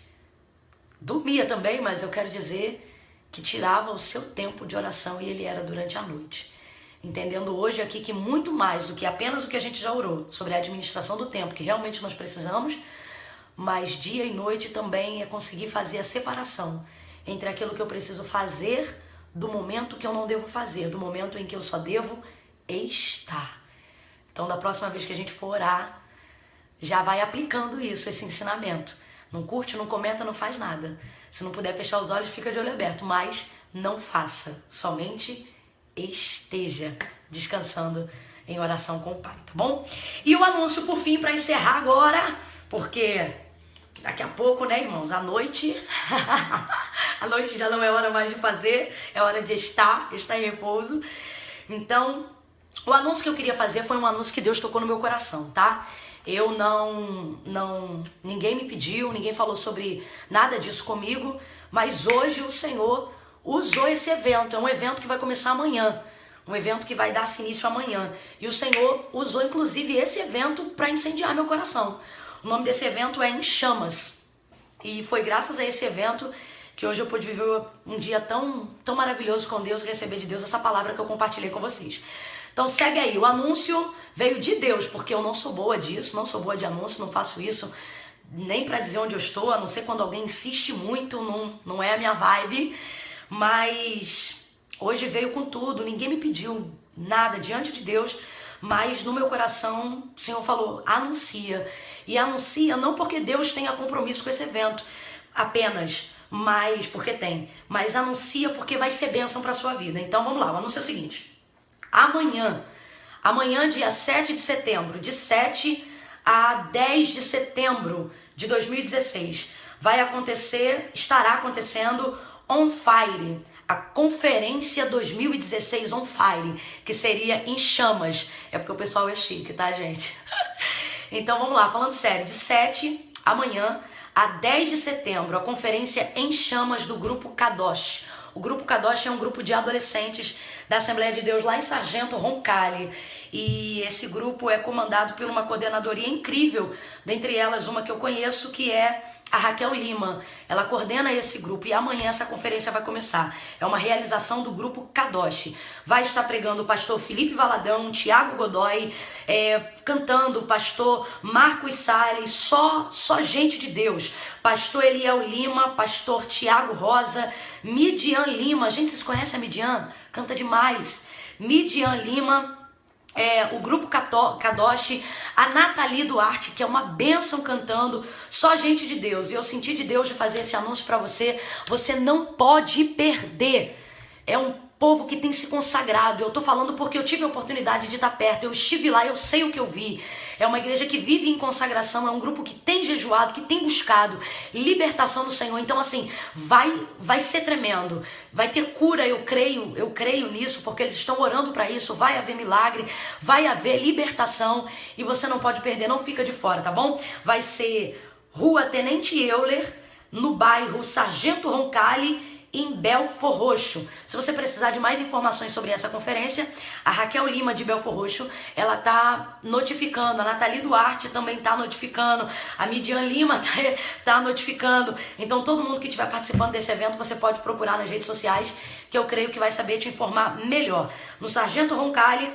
dormia também, mas eu quero dizer que tirava o seu tempo de oração e ele era durante a noite. Entendendo hoje aqui que muito mais do que apenas o que a gente já orou sobre a administração do tempo, que realmente nós precisamos, mas dia e noite também é conseguir fazer a separação entre aquilo que eu preciso fazer do momento que eu não devo fazer, do momento em que eu só devo estar. Então, da próxima vez que a gente for orar, já vai aplicando isso, esse ensinamento. Não curte, não comenta, não faz nada. Se não puder fechar os olhos, fica de olho aberto, mas não faça, somente esteja descansando em oração com o Pai, tá bom? E o anúncio, por fim, para encerrar agora, porque daqui a pouco, né, irmãos, à noite, a noite já não é hora mais de fazer, é hora de estar em repouso. Então, o anúncio que eu queria fazer foi um anúncio que Deus tocou no meu coração, tá? Eu ninguém me pediu, ninguém falou sobre nada disso comigo, mas hoje o Senhor usou esse evento. É um evento que vai começar amanhã, um evento que vai dar-se início amanhã. E o Senhor usou inclusive esse evento para incendiar meu coração. O nome desse evento é Em Chamas. E foi graças a esse evento que hoje eu pude viver um dia tão maravilhoso com Deus, receber de Deus essa palavra que eu compartilhei com vocês. Então segue aí, o anúncio veio de Deus, porque eu não sou boa disso, não sou boa de anúncio, não faço isso nem para dizer onde eu estou, a não ser quando alguém insiste muito, não é a minha vibe, mas hoje veio com tudo, ninguém me pediu nada diante de Deus, mas no meu coração o Senhor falou, anuncia. E anuncia não porque Deus tenha compromisso com esse evento apenas, mas porque tem, mas anuncia porque vai ser bênção para a sua vida. Então vamos lá, o anúncio é o seguinte. Amanhã, dia 7 de setembro, de 7 a 10 de setembro de 2016, estará acontecendo On Fire, a Conferência 2016 On Fire, que seria em chamas. É porque o pessoal é chique, tá, gente? Então vamos lá, falando sério, de 7 amanhã a 10 de setembro, a conferência Em Chamas do Grupo Kadosh. O Grupo Kadosh é um grupo de adolescentes da Assembleia de Deus lá em Sargento Roncalli. E esse grupo é comandado por uma coordenadoria incrível, dentre elas uma que eu conheço, que é a Raquel Lima. Ela coordena esse grupo e amanhã essa conferência vai começar. É uma realização do Grupo Kadosh. Vai estar pregando o pastor Felipe Valadão, Tiago Godoy, cantando o pastor Marcos Salles, só gente de Deus. Pastor Eliel Lima, pastor Tiago Rosa, Midian Lima. Gente, vocês conhecem a Midian? Canta demais. Midian Lima, o Grupo Kadosh, a Nathalie Duarte, que é uma bênção cantando, só gente de Deus. E eu senti de Deus de fazer esse anúncio para você. Você não pode perder. É um povo que tem se consagrado. Eu tô falando porque eu tive a oportunidade de estar perto. Eu estive lá, eu sei o que eu vi. É uma igreja que vive em consagração, é um grupo que tem jejuado, que tem buscado libertação do Senhor. Então assim, vai ser tremendo. Vai ter cura, eu creio nisso, porque eles estão orando para isso. Vai haver milagre, vai haver libertação e você não pode perder, não fica de fora, tá bom? Vai ser Rua Tenente Euler, no bairro Sargento Roncalli, em Belfor Roxo. Se você precisar de mais informações sobre essa conferência, a Raquel Lima de Belfor Roxo, ela tá notificando, a Nathalie Duarte também tá notificando, a Midian Lima tá notificando. Então todo mundo que estiver participando desse evento, você pode procurar nas redes sociais, que eu creio que vai saber te informar melhor. No Sargento Roncalli,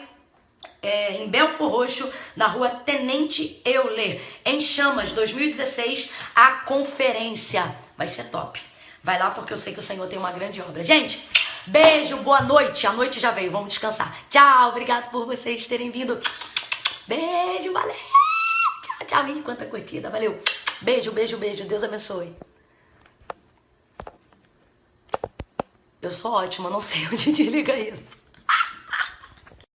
em Belfor Roxo, na rua Tenente Euler, Em Chamas 2016, a conferência vai ser top. Vai lá porque eu sei que o Senhor tem uma grande obra. Gente, Beijo, boa noite. A noite já veio, vamos descansar. Tchau, obrigado por vocês terem vindo. Beijo, valeu. Tchau, tchau. Ih, quanta curtida, valeu. Beijo, beijo, beijo. Deus abençoe. Eu sou ótima, não sei onde desliga isso.